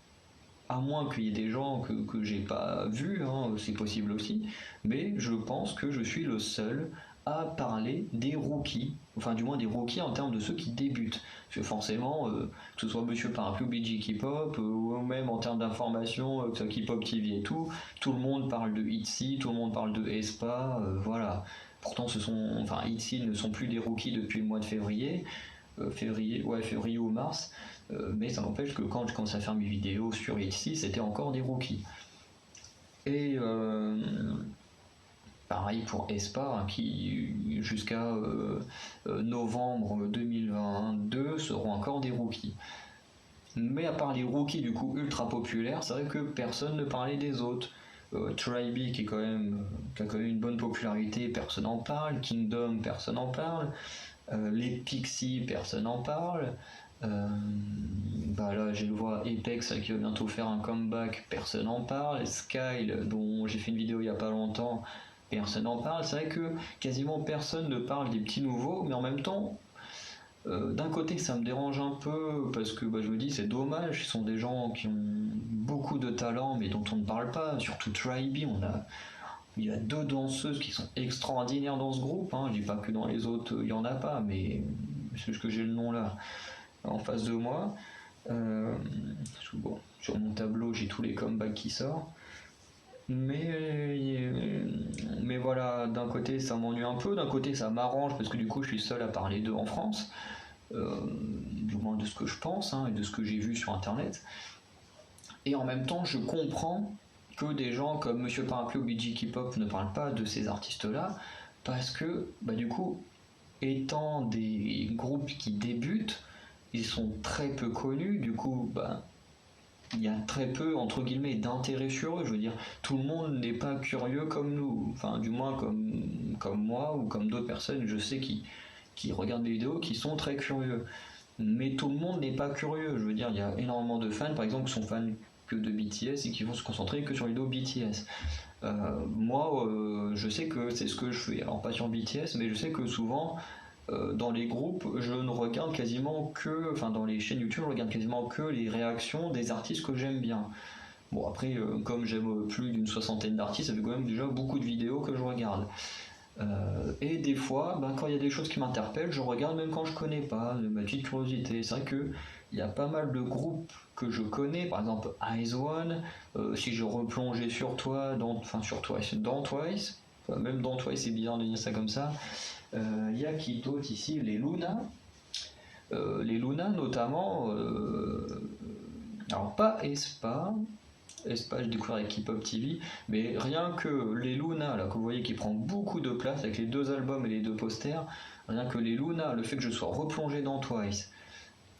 à moins qu'il y ait des gens que j'ai pas vus, hein, c'est possible aussi, mais je pense que je suis le seul à parler des rookies, enfin du moins des rookies en termes de ceux qui débutent. Parce que forcément, que ce soit Monsieur Parapluie, BG K-pop, ou même en termes d'information, que ce soit K-pop TV et tout le monde parle de ITZY, tout le monde parle de aespa, voilà. Pourtant, ITZY ne sont plus des rookies depuis le mois de février, février ou mars. Mais ça n'empêche que quand je commence à faire mes vidéos sur ITZY, c'était encore des rookies. Et pareil pour aespa, hein, qui jusqu'à novembre 2022 seront encore des rookies. Mais à part les rookies du coup ultra populaires, c'est vrai que personne ne parlait des autres. Tribe qui a quand même une bonne popularité, personne n'en parle. Kingdom, personne n'en parle. Les Pixies, personne n'en parle. Là j'ai le vois Apex qui va bientôt faire un comeback, personne n'en parle. Skyle, dont j'ai fait une vidéo il y a pas longtemps, personne n'en parle. C'est vrai que quasiment personne ne parle des petits nouveaux, mais en même temps, d'un côté ça me dérange un peu parce que je me dis c'est dommage, ce sont des gens qui ont beaucoup de talent mais dont on ne parle pas, surtout Tribe. Il y a 2 danseuses qui sont extraordinaires dans ce groupe, hein. Je dis pas que dans les autres il y en a pas, mais c'est juste que j'ai le nom là en face de moi. Sur mon tableau j'ai tous les comebacks qui sortent. Mais voilà, d'un côté ça m'ennuie un peu, d'un côté ça m'arrange parce que du coup je suis seul à parler d'eux en France, du moins de ce que je pense, hein, et de ce que j'ai vu sur internet. Et en même temps je comprends que des gens comme Monsieur Parapluie ou BG K-pop ne parlent pas de ces artistes-là, parce que du coup, étant des groupes qui débutent, ils sont très peu connus, du coup il y a très peu entre guillemets d'intérêt sur eux. Je veux dire, tout le monde n'est pas curieux comme nous, enfin du moins comme moi ou comme d'autres personnes je sais qui regardent des vidéos qui sont très curieux, mais tout le monde n'est pas curieux. Je veux dire, il y a énormément de fans par exemple qui sont fans que de BTS et qui vont se concentrer que sur les vidéos BTS. Moi je sais que c'est ce que je fais, alors pas sur BTS, mais je sais que souvent dans les groupes, je ne regarde quasiment que, enfin dans les chaînes YouTube, je regarde quasiment que les réactions des artistes que j'aime bien. Bon après, comme j'aime plus d'une 60aine d'artistes, ça fait quand même déjà beaucoup de vidéos que je regarde. Et des fois, quand il y a des choses qui m'interpellent, je regarde même quand je connais pas, de ma petite curiosité. C'est vrai que il y a pas mal de groupes que je connais, par exemple Eyes One, si je replongeais sur toi, dans Twice, enfin, même dans Twice c'est bizarre de dire ça comme ça, il y a qui d'autre ici, les Luna, notamment, alors pas Espa, j'ai découvert avec Hip Hop TV, mais rien que les Luna, là, que vous voyez qui prend beaucoup de place avec les 2 albums et les 2 posters, rien que les Luna, le fait que je sois replongé dans Twice,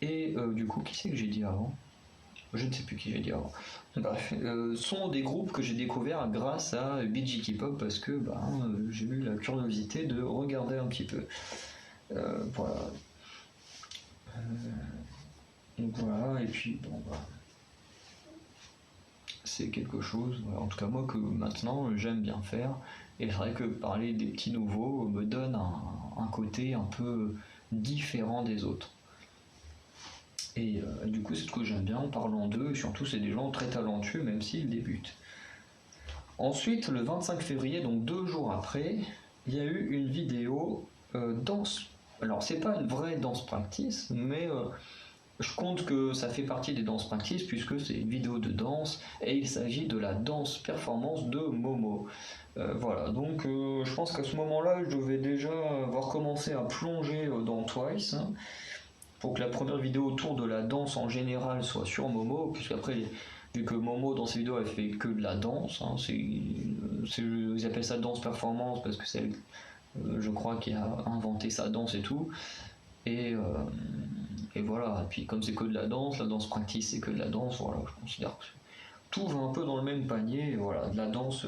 et du coup, qui c'est que j'ai dit avant? Je ne sais plus qui j'ai dit avant. Bref, sont des groupes que j'ai découverts grâce à BG K-pop parce que j'ai eu la curiosité de regarder un petit peu. Voilà. Donc voilà, et puis bon, c'est quelque chose, en tout cas moi, que maintenant j'aime bien faire. Et c'est vrai que parler des petits nouveaux me donne un côté un peu différent des autres. Et du coup, c'est ce que j'aime bien en parlant d'eux, et surtout, c'est des gens très talentueux, même s'ils débutent. Ensuite, le 25 février, donc 2 jours après, il y a eu une vidéo danse. Alors, c'est pas une vraie danse practice, mais je compte que ça fait partie des danses practice, puisque c'est une vidéo de danse, et il s'agit de la danse performance de Momo. Voilà, donc je pense qu'à ce moment-là, je devais déjà avoir commencé à plonger dans Twice, hein, pour que la première vidéo autour de la danse en général soit sur Momo, puisqu'après, vu que Momo dans ses vidéos elle fait que de la danse, hein, ils appellent ça danse performance parce que c'est elle, je crois, qui a inventé sa danse et tout, et voilà, et puis comme c'est que de la danse practice c'est que de la danse, voilà, je considère que tout va un peu dans le même panier, et voilà, de la danse,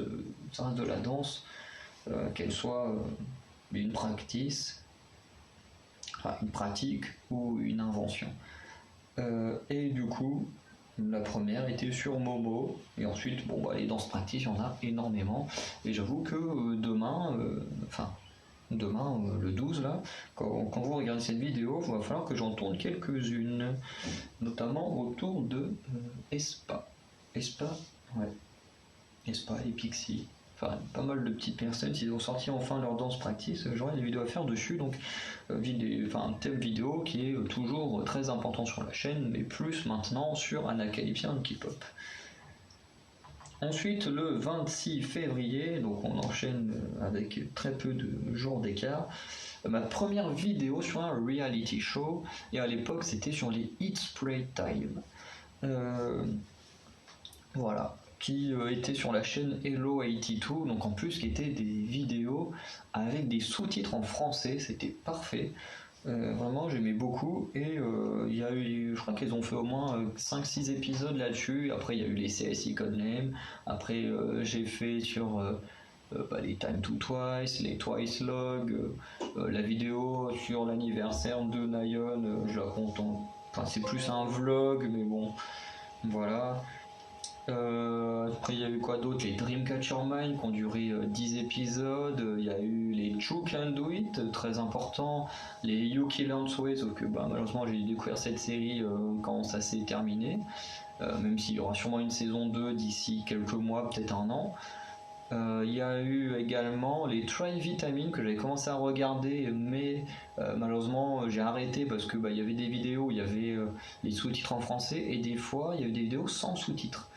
ça reste de la danse, qu'elle soit une practice, une pratique ou une invention. Et du coup, la première était sur Momo, et ensuite, les danses practice, il y en a énormément. Et j'avoue que demain, le 12, là, quand vous regardez cette vidéo, il va falloir que j'en tourne quelques-unes, notamment autour de Espa. Ouais. Espa et Pixie. Enfin, pas mal de petites personnes, s'ils ont sorti enfin leur danse practice, j'aurai des vidéos à faire dessus, donc un thème vidéo qui est toujours très important sur la chaîne, mais plus maintenant sur Anacalypsian K-pop. Ensuite, le 26 février, donc on enchaîne avec très peu de jours d'écart, ma première vidéo sur un reality show, et à l'époque c'était sur les Hit Spray Time. Voilà, qui était sur la chaîne Hello 82, donc en plus qui étaient des vidéos avec des sous-titres en français, c'était parfait. Vraiment j'aimais beaucoup, et il y a eu, je crois qu'ils ont fait au moins 5-6 épisodes là-dessus. Après il y a eu les CSI Codename, après j'ai fait sur les Time to Twice, les Twice Log, la vidéo sur l'anniversaire de Nayeon, je la compte enfin c'est plus un vlog, mais bon, voilà. Après il y a eu quoi d'autre, les Dreamcatcher Mind qui ont duré 10 épisodes, il y a eu les True Can Do It, très important, les Yuki Learns Way, sauf que malheureusement j'ai découvert cette série quand ça s'est terminé, même s'il y aura sûrement une saison 2 d'ici quelques mois, peut-être un an. Il y a eu également les Try Vitamin que j'avais commencé à regarder, mais malheureusement j'ai arrêté parce que il y avait des vidéos où il y avait les sous-titres en français, et des fois il y avait des vidéos sans sous-titres.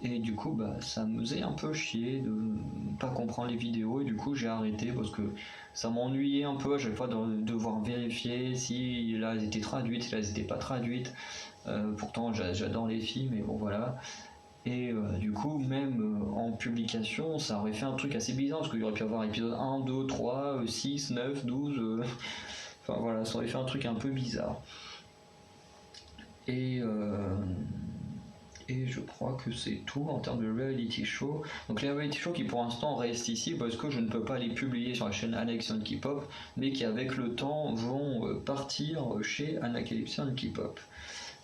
Et du coup ça me faisait un peu chier de pas comprendre les vidéos, et du coup j'ai arrêté parce que ça m'ennuyait un peu à chaque fois de devoir vérifier si là elles étaient traduites, si là elles étaient pas traduites. Pourtant j'adore les filles, mais bon voilà. Et du coup, même en publication, ça aurait fait un truc assez bizarre, parce qu'il y aurait pu avoir épisode 1, 2, 3, 6, 9, 12. Enfin voilà, ça aurait fait un truc un peu bizarre. Et je crois que c'est tout en termes de reality show. Donc les reality shows qui pour l'instant restent ici parce que je ne peux pas les publier sur la chaîne Anacalypsian K-pop, mais qui avec le temps vont partir chez Anacalypsian K-pop,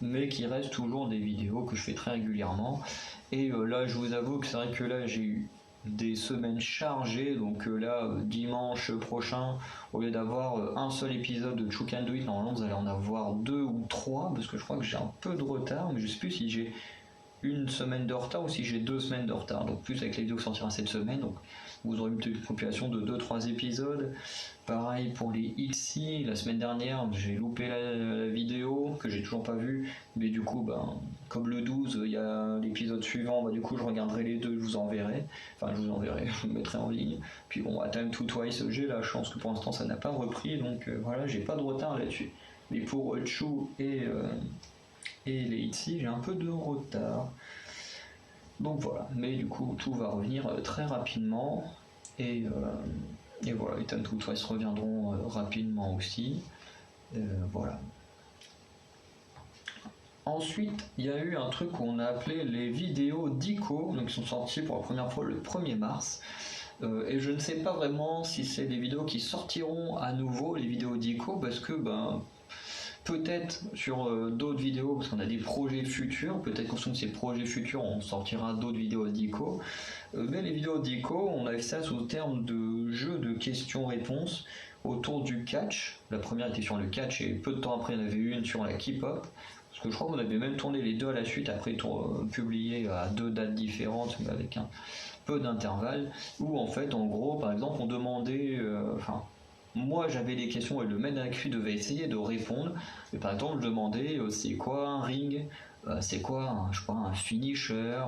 mais qui restent toujours des vidéos que je fais très régulièrement. Et là je vous avoue que c'est vrai que là j'ai eu des semaines chargées, donc là dimanche prochain, au lieu d'avoir un seul épisode de True Can Do It, normalement vous allez en avoir 2 ou 3, parce que je crois que j'ai un peu de retard, mais je sais plus si j'ai une semaine de retard ou si j'ai 2 semaines de retard. Donc plus avec les vidéos qui sortiront cette semaine. Donc vous aurez une compilation de 2-3 épisodes. Pareil pour les XI, la semaine dernière j'ai loupé la vidéo que j'ai toujours pas vue, mais du coup comme le 12 il y a l'épisode suivant, du coup je regarderai les deux, je vous enverrai, je vous mettrai en ligne. Puis bon, à Time to Twice, j'ai la chance que pour l'instant ça n'a pas repris, donc voilà, j'ai pas de retard là-dessus. Mais pour Chou et les ITZY, j'ai un peu de retard. Donc voilà, mais du coup tout va revenir très rapidement et voilà, les Time to Twice reviendront rapidement aussi. Voilà. Ensuite, il y a eu un truc qu'on a appelé les vidéos d'ICO, donc qui sont sorties pour la première fois le 1er mars. Et je ne sais pas vraiment si c'est des vidéos qui sortiront à nouveau, les vidéos d'ICO, parce que peut-être sur d'autres vidéos, parce qu'on a des projets futurs, peut-être qu'en fonction de ces projets futurs, on sortira d'autres vidéos d'ICO. Mais les vidéos d'ICO, on a fait ça sous terme de jeu de questions-réponses autour du catch. La première était sur le catch et peu de temps après, il y en avait une sur la K-pop. Parce que je crois qu'on avait même tourné les deux à la suite, après publié à 2 dates différentes, mais avec un peu d'intervalle, où en fait, en gros, par exemple, on demandait... moi j'avais des questions et le mec d'actu devait essayer de répondre. Et par exemple, je demandais c'est quoi un ring, c'est quoi un finisher,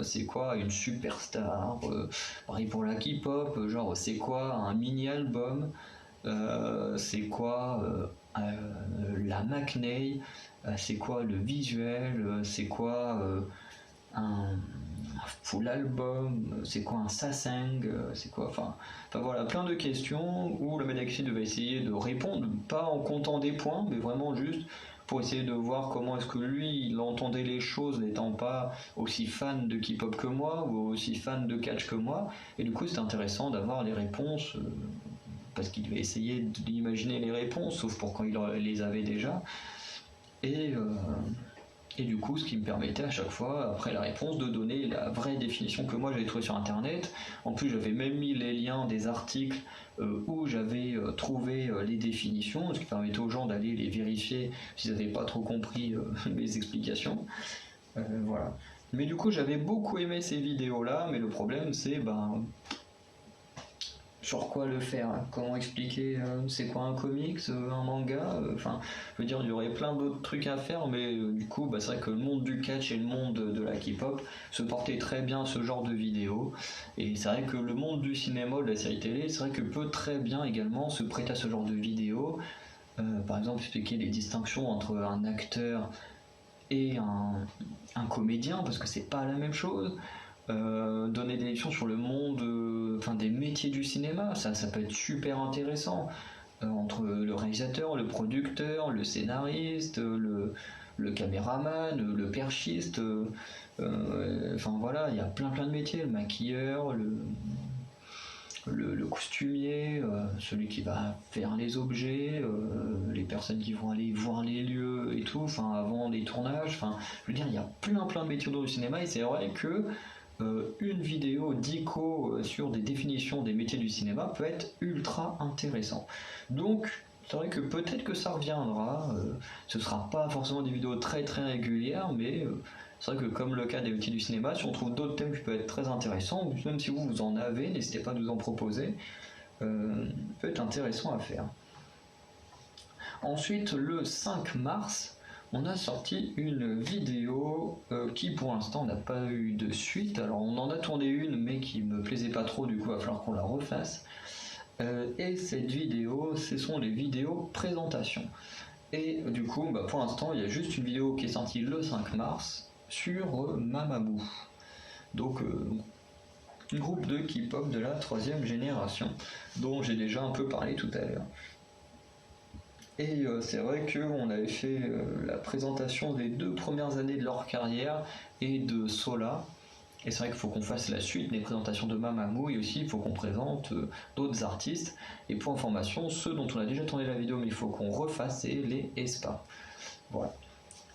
c'est quoi une superstar, pareil pour la K-pop, genre c'est quoi un mini-album, c'est quoi la McNay, c'est quoi le visuel, c'est quoi un full album, c'est quoi un sasang, c'est quoi, voilà, plein de questions où le Medaxi devait essayer de répondre, pas en comptant des points, mais vraiment juste pour essayer de voir comment est-ce que lui il entendait les choses, n'étant pas aussi fan de K-pop que moi ou aussi fan de catch que moi. Et du coup c'était intéressant d'avoir les réponses parce qu'il devait essayer d'imaginer les réponses, sauf pour quand il les avait déjà. Et du coup, ce qui me permettait à chaque fois, après la réponse, de donner la vraie définition que moi j'avais trouvée sur internet. En plus, j'avais même mis les liens des articles où j'avais trouvé les définitions, ce qui permettait aux gens d'aller les vérifier s'ils n'avaient pas trop compris mes explications. Voilà. Mais du coup, j'avais beaucoup aimé ces vidéos-là, mais le problème, c'est sur quoi le faire, comment expliquer c'est quoi un comics, un manga, je veux dire il y aurait plein d'autres trucs à faire, mais du coup c'est vrai que le monde du catch et le monde de la K-pop se portaient très bien à ce genre de vidéos, et c'est vrai que le monde du cinéma, de la série télé, c'est vrai que peut très bien également se prêter à ce genre de vidéos. Par exemple expliquer les distinctions entre un acteur et un comédien, parce que c'est pas la même chose. Donner des lections sur le monde des métiers du cinéma, ça peut être super intéressant, entre le réalisateur, le producteur, le scénariste, le caméraman, le perchiste, voilà, il y a plein de métiers, le maquilleur, le costumier, celui qui va faire les objets, les personnes qui vont aller voir les lieux et tout, avant les tournages, je veux dire, il y a plein de métiers dans le cinéma, et c'est vrai que une vidéo d'ICO sur des définitions des métiers du cinéma peut être ultra intéressant. Donc c'est vrai que peut-être que ça reviendra, ce sera pas forcément des vidéos très régulières, mais c'est vrai que comme le cas des métiers du cinéma, si on trouve d'autres thèmes qui peuvent être très intéressants, même si vous en avez, n'hésitez pas à nous en proposer, peut être intéressant à faire. Ensuite, le 5 mars, on a sorti une vidéo qui pour l'instant n'a pas eu de suite. Alors on en a tourné une mais qui me plaisait pas trop, du coup il va falloir qu'on la refasse. Et cette vidéo, ce sont les vidéos présentations. Et du coup pour l'instant il y a juste une vidéo qui est sortie le 5 mars sur Mamamoo. Donc un groupe de K-pop de la 3e génération dont j'ai déjà un peu parlé tout à l'heure. Et c'est vrai qu'on avait fait la présentation des 2 premières années de leur carrière et de Sola. Et c'est vrai qu'il faut qu'on fasse la suite des présentations de Mamamoo, et aussi il faut qu'on présente d'autres artistes. Et pour information, ceux dont on a déjà tourné la vidéo mais il faut qu'on refasse, c'est les aespa. Voilà.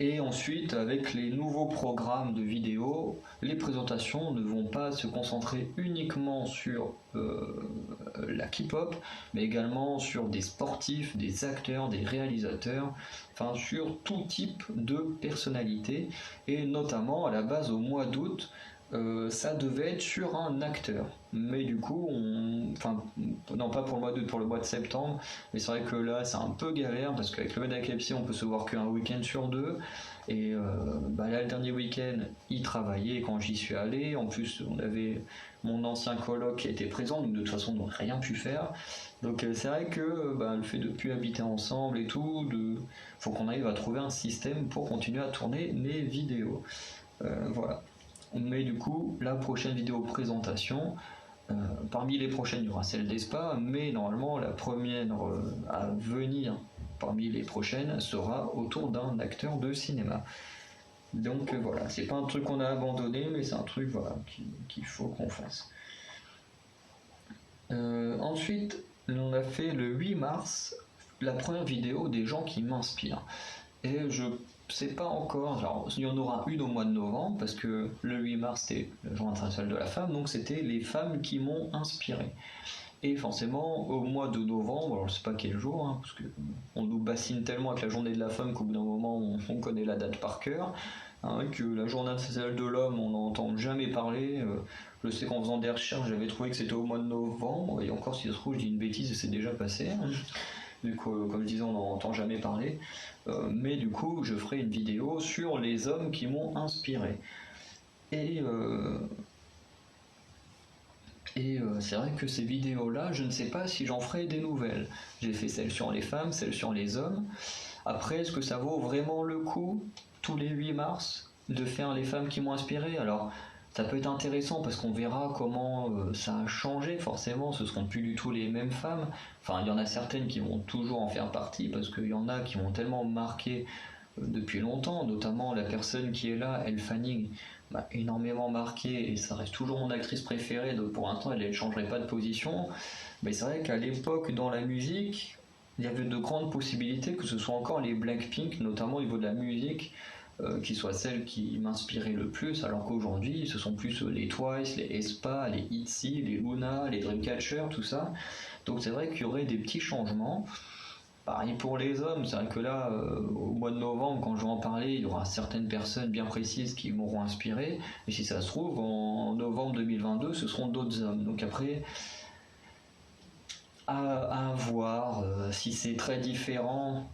Et ensuite, avec les nouveaux programmes de vidéos, les présentations ne vont pas se concentrer uniquement sur la K-pop, mais également sur des sportifs, des acteurs, des réalisateurs, enfin sur tout type de personnalité. Et notamment, à la base, au mois d'août, ça devait être sur un acteur. Mais du coup, enfin, non pas pour le mois d'août, pour le mois de septembre. Mais c'est vrai que là, c'est un peu galère parce qu'avec le Medaclepsy, on peut se voir qu'un week-end sur deux. Et là, le dernier week-end, il travaillait quand j'y suis allé. En plus, on avait mon ancien coloc qui était présent, donc de toute façon, on n'aurait rien pu faire. Donc c'est vrai que le fait de ne plus habiter ensemble et tout, faut qu'on arrive à trouver un système pour continuer à tourner les vidéos. Voilà. Mais du coup, la prochaine vidéo présentation, parmi les prochaines, il y aura celle d'Espa, mais normalement, la première à venir parmi les prochaines sera autour d'un acteur de cinéma. Donc voilà, c'est pas un truc qu'on a abandonné, mais c'est un truc voilà, qu'il faut qu'on fasse. Ensuite, on a fait le 8 mars la première vidéo des gens qui m'inspirent. Et je sais pas encore, genre, il y en aura une au mois de novembre, parce que le 8 mars c'était le jour international de la femme, donc c'était les femmes qui m'ont inspiré. Et forcément, au mois de novembre, alors je sais pas quel jour, hein, parce que on nous bassine tellement avec la journée de la femme qu'au bout d'un moment on connaît la date par cœur, hein, que la journée internationale de l'homme on n'entend jamais parler. Je sais qu'en faisant des recherches j'avais trouvé que c'était au mois de novembre, et encore si ça se trouve je dis une bêtise et c'est déjà passé. Du coup, comme je disais, on n'en entend jamais parler. Mais du coup, je ferai une vidéo sur les hommes qui m'ont inspiré. Et c'est vrai que ces vidéos-là, je ne sais pas si j'en ferai des nouvelles. J'ai fait celle sur les femmes, celle sur les hommes. Après, est-ce que ça vaut vraiment le coup, tous les 8 mars, de faire les femmes qui m'ont inspiré? Alors, ça peut être intéressant parce qu'on verra comment ça a changé. Forcément, ce seront plus du tout les mêmes femmes. Enfin, il y en a certaines qui vont toujours en faire partie parce qu'il y en a qui m'ont tellement marqué depuis longtemps, notamment la personne qui est là, Elle Fanning, m'a énormément marqué et ça reste toujours mon actrice préférée, donc pour l'instant elle ne changerait pas de position. Mais c'est vrai qu'à l'époque, dans la musique, il y avait de grandes possibilités que ce soit encore les Blackpink, notamment au niveau de la musique, qui soient celles qui m'inspiraient le plus, alors qu'aujourd'hui ce sont plus les Twice, les aespa, les ITZY, les Luna, les Dreamcatcher, tout ça. Donc c'est vrai qu'il y aurait des petits changements. Pareil pour les hommes, c'est vrai que là, au mois de novembre, quand je vais en parler, il y aura certaines personnes bien précises qui m'auront inspiré. Et si ça se trouve, en novembre 2022, ce seront d'autres hommes. Donc après, à voir si c'est très différent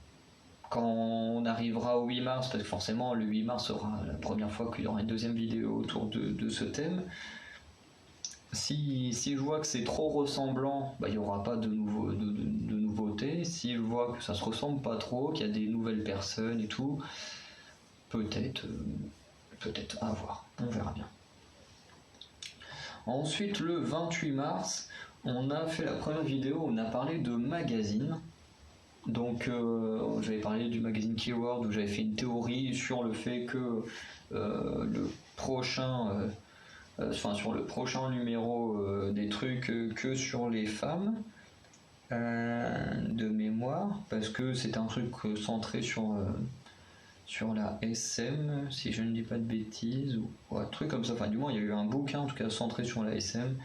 quand on arrivera au 8 mars, parce que forcément, le 8 mars sera la première fois qu'il y aura une deuxième vidéo autour de ce thème. Si je vois que c'est trop ressemblant, il n'y aura pas de nouveautés. Si je vois que ça se ressemble pas trop, qu'il y a des nouvelles personnes et tout, peut-être à voir, on verra bien. Ensuite, le 28 mars, on a fait la première vidéo où on a parlé de magazine. Donc j'avais parlé du magazine Keyword où j'avais fait une théorie sur le fait que le prochain sur le prochain numéro des trucs que sur les femmes de mémoire, parce que c'est un truc centré sur la SM, si je ne dis pas de bêtises, ou un truc comme ça. Enfin, du moins, il y a eu un bouquin en tout cas centré sur la SM.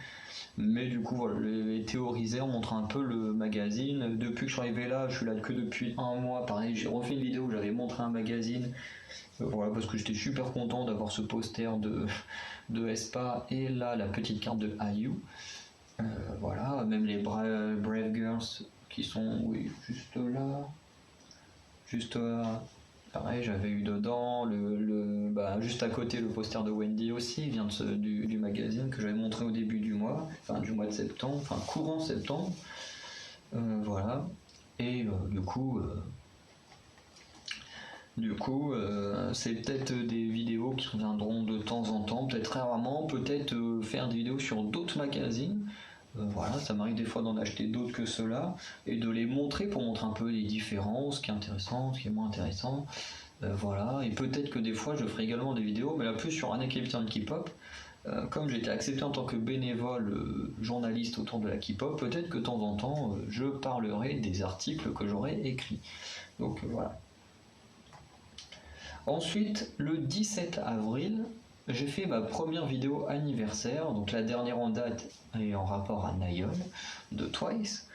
Mais du coup, voilà, les théorisés, on montre un peu le magazine. Depuis que je suis arrivé là, je suis là que depuis un mois. Pareil, j'ai refait une vidéo où j'avais montré un magazine. Voilà, parce que j'étais super content d'avoir ce poster de aespa et là la petite carte de IU. Voilà, même les Brave Girls qui sont juste là. Pareil, j'avais eu dedans juste à côté le poster de Wendy aussi, vient du magazine que j'avais montré au début du mois, enfin du mois de septembre, enfin courant septembre. Voilà. Et du coup, c'est peut-être des vidéos qui reviendront de temps en temps, peut-être très rarement, peut-être faire des vidéos sur d'autres magazines. Voilà, ça m'arrive des fois d'en acheter d'autres que ceux-là et de les montrer pour montrer un peu les différences, ce qui est intéressant, ce qui est moins intéressant. Voilà, et peut-être que des fois je ferai également des vidéos, mais là plus sur Anna Captain K-pop. Comme j'ai été accepté en tant que bénévole journaliste autour de la K-pop, peut-être que de temps en temps je parlerai des articles que j'aurai écrits. Donc voilà. Ensuite, le 17 avril, j'ai fait ma première vidéo anniversaire, donc la dernière en date et en rapport à Nayeon de Twice.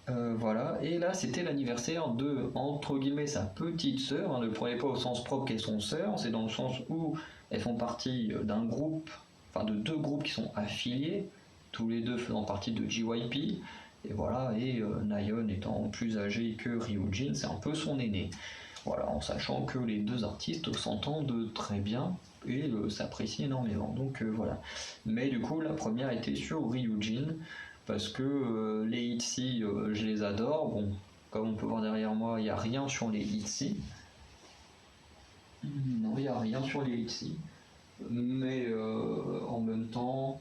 Voilà, et là c'était l'anniversaire de, entre guillemets, sa petite sœur, hein, ne le prenez pas au sens propre qu'elles sont sœurs, c'est dans le sens où elles font partie d'un groupe, enfin de deux groupes qui sont affiliés, tous les deux faisant partie de JYP, et voilà, et Nayeon étant plus âgé que Ryujin, c'est un peu son aîné. Voilà, en sachant que les deux artistes s'entendent très bien et s'apprécient énormément. Donc voilà. Mais du coup, la première était sur Ryujin parce que les ITZY, je les adore. Bon, comme on peut voir derrière moi, il n'y a rien sur les ITZY. Non, il n'y a rien sur les ITZY. Mais quand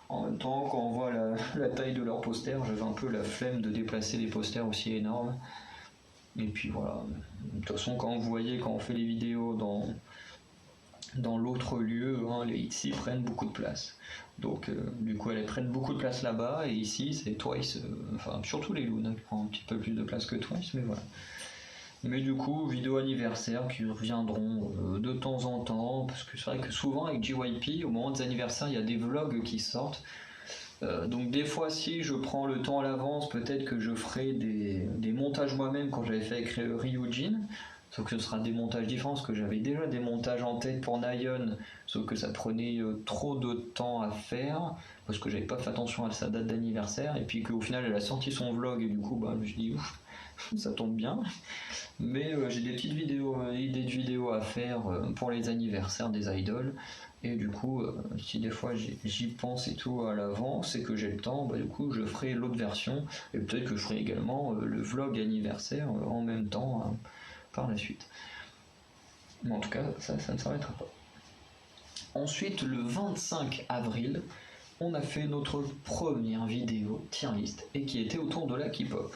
on voit la taille de leurs posters, j'avais un peu la flemme de déplacer des posters aussi énormes. Et puis voilà. De toute façon, quand on fait les vidéos dans l'autre lieu, hein, les ITZY prennent beaucoup de place. Donc du coup, elles prennent beaucoup de place là-bas, et ici, c'est Twice, enfin surtout les Loon qui prennent un petit peu plus de place que Twice, mais voilà. Mais du coup, vidéo anniversaire qui reviendront de temps en temps, parce que c'est vrai que souvent avec JYP, au moment des anniversaires, il y a des vlogs qui sortent. Donc des fois, si je prends le temps à l'avance, peut-être que je ferai des montages moi-même quand j'avais fait avec Ryujin, sauf que ce sera des montages différents, parce que j'avais déjà des montages en tête pour Nayeon, sauf que ça prenait trop de temps à faire, parce que j'avais pas fait attention à sa date d'anniversaire, et puis qu'au final elle a sorti son vlog, et du coup je me suis dit ouf, ça tombe bien. Mais j'ai des petites idées de vidéos à faire pour les anniversaires des idoles. Et du coup, si des fois j'y pense et tout à l'avance et que j'ai le temps, du coup je ferai l'autre version. Et peut-être que je ferai également le vlog anniversaire en même temps par la suite. Mais en tout cas, ça ne s'arrêtera pas. Ensuite, le 25 avril, on a fait notre première vidéo tier list et qui était autour de la K-pop.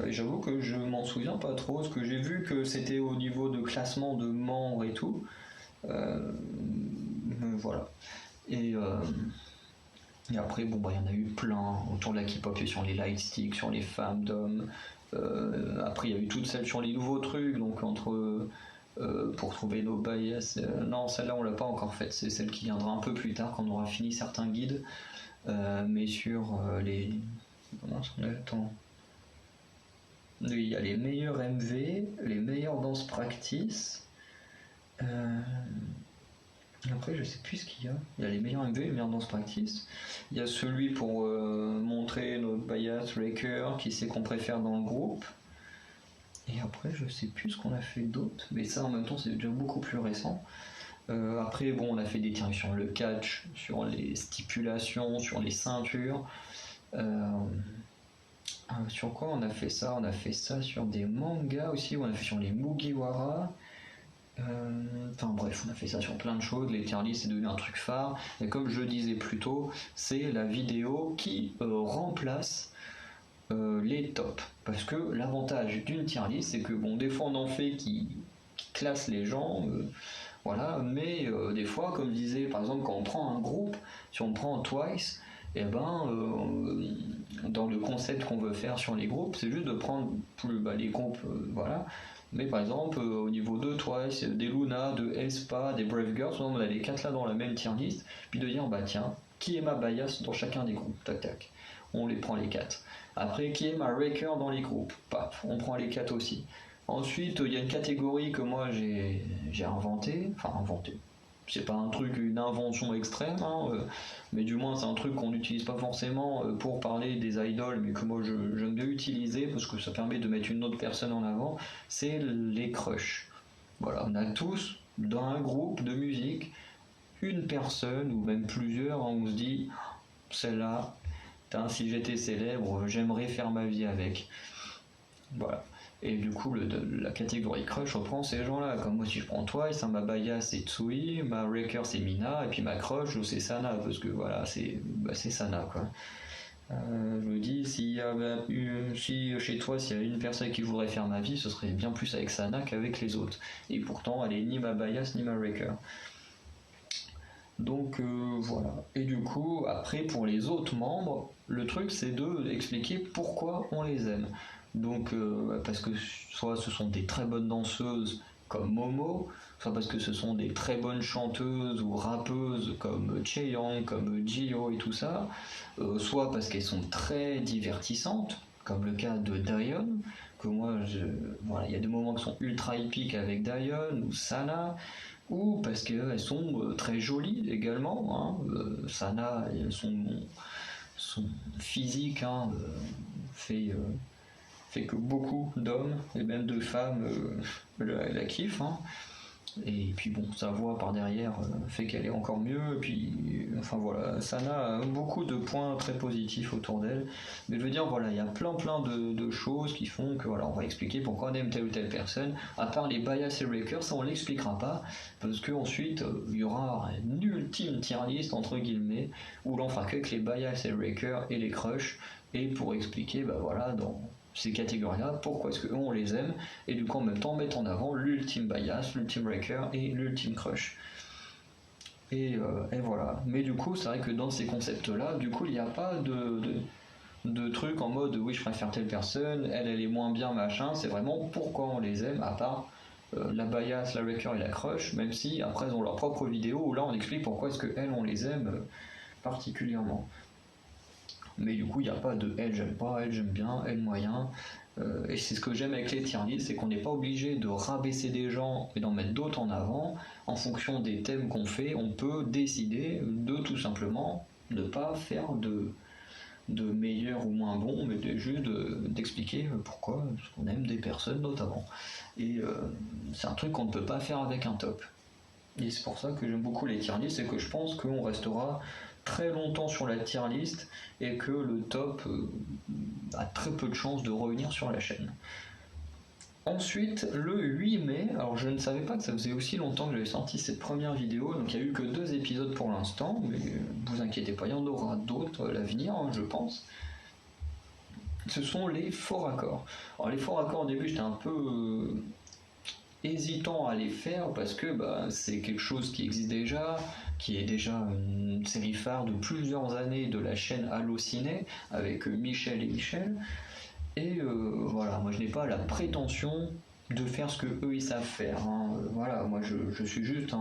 Et j'avoue que je m'en souviens pas trop, parce que j'ai vu que c'était au niveau de classement de membres et tout. Voilà. Et après, il y en a eu plein autour de la K-pop, sur les lightsticks, sur les femmes d'hommes. Après, il y a eu toutes celles sur les nouveaux trucs, donc pour trouver nos bias. Non, celle-là, on l'a pas encore faite. C'est celle qui viendra un peu plus tard, quand on aura fini certains guides. Mais sur les. Comment est-ce qu'on a le temps ? Il y a les meilleurs MV, les meilleurs danse practice. Après, je sais plus ce qu'il y a. Il y a les meilleurs MV, les meilleurs danse practice. Il y a celui pour montrer notre bias Raker, qui c'est qu'on préfère dans le groupe. Et après, je sais plus ce qu'on a fait d'autre. Mais ça, en même temps, c'est déjà beaucoup plus récent. Après, on a fait des tirs sur le catch, sur les stipulations, sur les ceintures. Sur quoi on a fait ça? On a fait ça sur des mangas aussi, on a fait sur les Mugiwara. Enfin bref, on a fait ça sur plein de choses. Les tier lists, c'est devenu un truc phare. Et comme je disais plus tôt, c'est la vidéo qui remplace les tops. Parce que l'avantage d'une tier list, c'est que des fois on en fait qui classe les gens. Voilà, mais des fois, comme je disais, par exemple, quand on prend un groupe, si on prend Twice, dans le concept qu'on veut faire sur les groupes, c'est juste de prendre les groupes, voilà. Mais par exemple, au niveau de Twice, des Luna, de aespa, des Brave Girls, on a les 4 là dans la même tier list, puis de dire, tiens, qui est ma bias dans chacun des groupes, tac tac. On les prend les 4. Après, qui est ma Raker dans les groupes, paf, on prend les 4 aussi. Ensuite, il y a une catégorie que moi j'ai inventée, c'est pas un truc, une invention extrême, mais du moins c'est un truc qu'on n'utilise pas forcément pour parler des idoles, mais que moi j'aime bien utiliser parce que ça permet de mettre une autre personne en avant, c'est les crushs. Voilà, on a tous dans un groupe de musique une personne ou même plusieurs, où on se dit celle-là, si j'étais célèbre, j'aimerais faire ma vie avec. Voilà. Et du coup, la catégorie crush reprend ces gens-là. Comme moi, si je prends Twice, ma bias c'est Tsui, ma Raker c'est Mina, et puis ma crush c'est Sana, parce que voilà, c'est Sana quoi. Je me dis, si chez toi, s'il y a une personne qui voudrait faire ma vie, ce serait bien plus avec Sana qu'avec les autres. Et pourtant, elle est ni ma bias ni ma Raker. Donc voilà. Et du coup, après, pour les autres membres, le truc c'est d'expliquer pourquoi on les aime. Donc, parce que soit ce sont des très bonnes danseuses comme Momo, soit parce que ce sont des très bonnes chanteuses ou rappeuses comme Chaeyoung, comme Jihyo et tout ça, soit parce qu'elles sont très divertissantes, comme le cas de Daeyeon, que moi, voilà, il y a des moments qui sont ultra épiques avec Daeyeon ou Sana, ou parce qu'elles sont très jolies également. Hein. Sana, son physique fait que beaucoup d'hommes et même de femmes la kiffent. Hein. Et puis bon, sa voix par derrière fait qu'elle est encore mieux. Et puis, enfin voilà, Sana a beaucoup de points très positifs autour d'elle. Mais je veux dire, voilà, il y a plein de choses qui font que, voilà, on va expliquer pourquoi on aime telle ou telle personne. À part les bias et breakers, ça on l'expliquera pas. Parce qu'ensuite, il y aura une ultime tier list, entre guillemets, où l'on fera que les bias et breakers et les crushs. Et pour expliquer, bah voilà, dans ces catégories-là, pourquoi est-ce qu'on les aime, et du coup en même temps mettre en avant l'ultime bias, l'ultime breaker et l'ultime crush. Et voilà. Mais du coup, c'est vrai que dans ces concepts-là, du coup, il n'y a pas de trucs en mode oui, je préfère telle personne, elle est moins bien, machin. C'est vraiment pourquoi on les aime, à part la bias, la breaker et la crush, même si après ils ont leur propre vidéo où là on explique pourquoi est-ce qu'elles on les aime particulièrement. Mais du coup, il n'y a pas de elle j'aime pas, elle j'aime bien, elle moyen. Et c'est ce que j'aime avec les tier lists, c'est qu'on n'est pas obligé de rabaisser des gens et d'en mettre d'autres en avant. En fonction des thèmes qu'on fait, on peut décider de tout simplement ne pas faire de meilleur ou moins bon, mais juste d'expliquer pourquoi on aime des personnes notamment. Et c'est un truc qu'on ne peut pas faire avec un top. Et c'est pour ça que j'aime beaucoup les tier lists et que je pense qu'on restera très longtemps sur la tier list et que le top a très peu de chances de revenir sur la chaîne. Ensuite, le 8 mai, alors je ne savais pas que ça faisait aussi longtemps que j'avais sorti cette première vidéo, donc il n'y a eu que 2 épisodes pour l'instant, mais vous inquiétez pas, il y en aura d'autres à l'avenir, hein, je pense. Ce sont les faux raccords. Alors les faux raccords au début j'étais un peu hésitant à les faire parce que c'est quelque chose qui existe déjà, qui est déjà une série phare de plusieurs années de la chaîne Allociné avec Michel et Michel. Et voilà, moi je n'ai pas la prétention de faire ce que eux ils savent faire. Hein. Voilà, moi je suis juste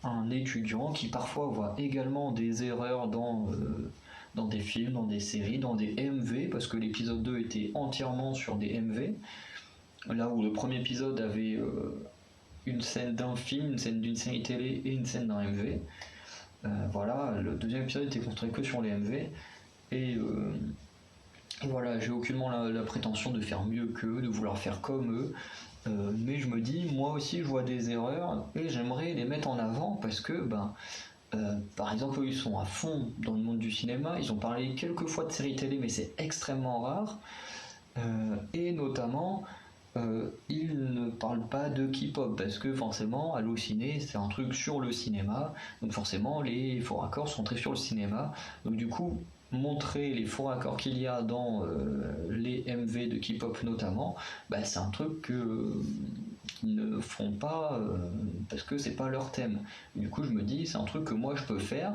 un étudiant qui parfois voit également des erreurs dans des films, dans des séries, dans des MV, parce que l'épisode 2 était entièrement sur des MV. Là où le premier épisode avait une scène d'un film, une scène d'une série télé et une scène d'un MV. Voilà, le deuxième épisode était construit que sur les MV. Et voilà, j'ai aucunement la prétention de faire mieux qu'eux, de vouloir faire comme eux. Mais je me dis, moi aussi je vois des erreurs et j'aimerais les mettre en avant parce que, par exemple, eux ils sont à fond dans le monde du cinéma. Ils ont parlé quelques fois de séries télé, mais c'est extrêmement rare. Et notamment, ils ne parlent pas de K-pop parce que forcément Allociné c'est un truc sur le cinéma, donc forcément les faux raccords sont très sur le cinéma, donc du coup montrer les faux raccords qu'il y a dans les MV de K-pop notamment, c'est un truc que ils ne font pas parce que c'est pas leur thème. Du coup je me dis c'est un truc que moi je peux faire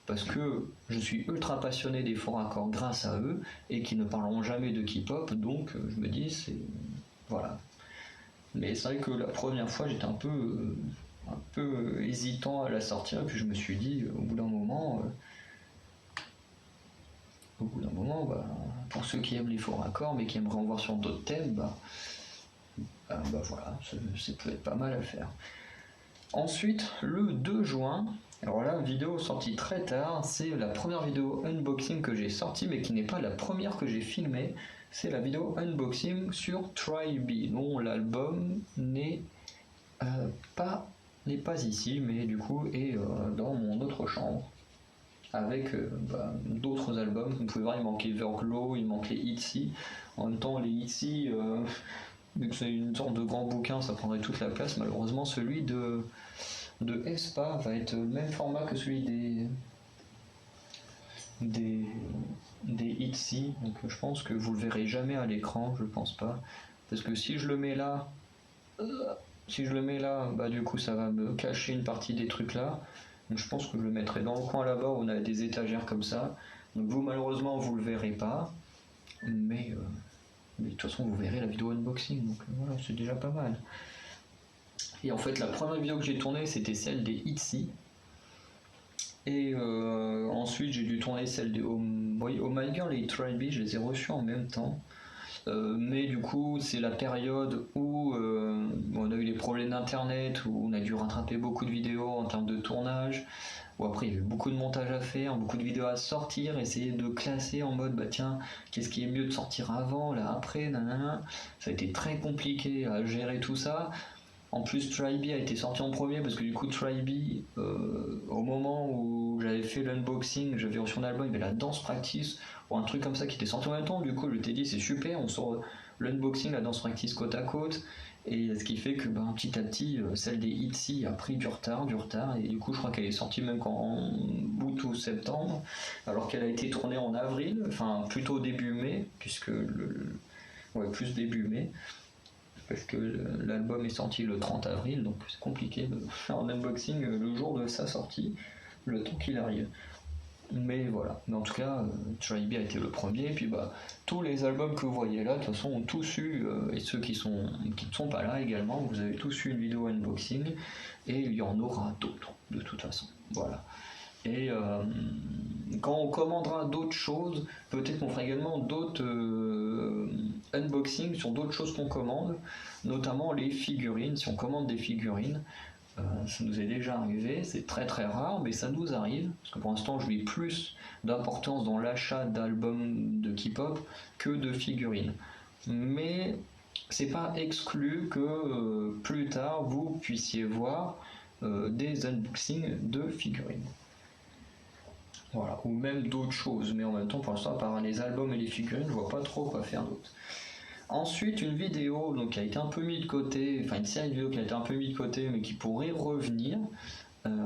parce que je suis ultra passionné des faux raccords grâce à eux et qui ne parleront jamais de K-pop, donc je me dis c'est voilà. Mais c'est vrai que la première fois, j'étais un peu hésitant à la sortir, et puis je me suis dit, au bout d'un moment, pour ceux qui aiment les faux raccords, mais qui aimeraient en voir sur d'autres thèmes, voilà, ça peut être pas mal à faire. Ensuite, le 2 juin, alors là, vidéo sortie très tard, c'est la première vidéo unboxing que j'ai sortie, mais qui n'est pas la première que j'ai filmée. C'est la vidéo unboxing sur Try B, dont l'album n'est pas ici, mais du coup est dans mon autre chambre, avec d'autres albums. Vous pouvez voir, il manque Everglow, il manque les Itzy. En même temps, les Itzy, vu que c'est une sorte de grand bouquin, ça prendrait toute la place. Malheureusement, celui de Espa va être le même format que celui des Itzy, donc je pense que vous le verrez jamais à l'écran, je pense pas, parce que si je le mets là, du coup ça va me cacher une partie des trucs là, donc je pense que je le mettrai dans le coin là-bas où on a des étagères comme ça, donc vous malheureusement vous le verrez pas, mais de toute façon vous verrez la vidéo unboxing, donc voilà, c'est déjà pas mal. Et en fait, la première vidéo que j'ai tournée, c'était celle des Itzy. Et ensuite, j'ai dû tourner celle des Oh My Girl et Tribe, je les ai reçus en même temps. Mais du coup, c'est la période où on a eu des problèmes d'internet, où on a dû rattraper beaucoup de vidéos en termes de tournage, où après il y a eu beaucoup de montage à faire, beaucoup de vidéos à sortir, essayer de classer en mode bah tiens, qu'est-ce qui est mieux de sortir avant, là après, nanana. Ça a été très compliqué à gérer tout ça. En plus, Trybe a été sorti en premier parce que du coup, Trybe, au moment où j'avais fait l'unboxing, j'avais reçu un album, il y avait la Dance Practice ou un truc comme ça qui était sorti en même temps. Du coup, je t'ai dit, c'est super, on sort l'unboxing, la Dance Practice côte à côte. Et ce qui fait que petit à petit, celle des Itzy a pris du retard. Et du coup, je crois qu'elle est sortie même qu'en août ou septembre, alors qu'elle a été tournée en avril, enfin plutôt début mai, puisque ouais, plus début mai parce que l'album est sorti le 30 avril, donc c'est compliqué de faire un unboxing le jour de sa sortie, le temps qu'il arrive. Mais voilà, mais en tout cas, Tribe a été le premier, et puis tous les albums que vous voyez là, de toute façon, ont tous eu, et ceux qui ne sont pas là également, vous avez tous eu une vidéo unboxing, et il y en aura d'autres, de toute façon. Voilà. Et quand on commandera d'autres choses, peut-être qu'on fera également d'autres unboxings sur d'autres choses qu'on commande, notamment les figurines. Si on commande des figurines, ça nous est déjà arrivé, c'est très très rare, mais ça nous arrive, parce que pour l'instant je mets plus d'importance dans l'achat d'albums de K-pop que de figurines. Mais c'est pas exclu que plus tard vous puissiez voir des unboxings de figurines. Voilà, ou même d'autres choses, mais en même temps, pour l'instant, à part les albums et les figurines, je vois pas trop quoi faire d'autre. Ensuite, une vidéo donc, qui a été un peu mise de côté, enfin une série de vidéos qui a été un peu mise de côté, mais qui pourrait revenir.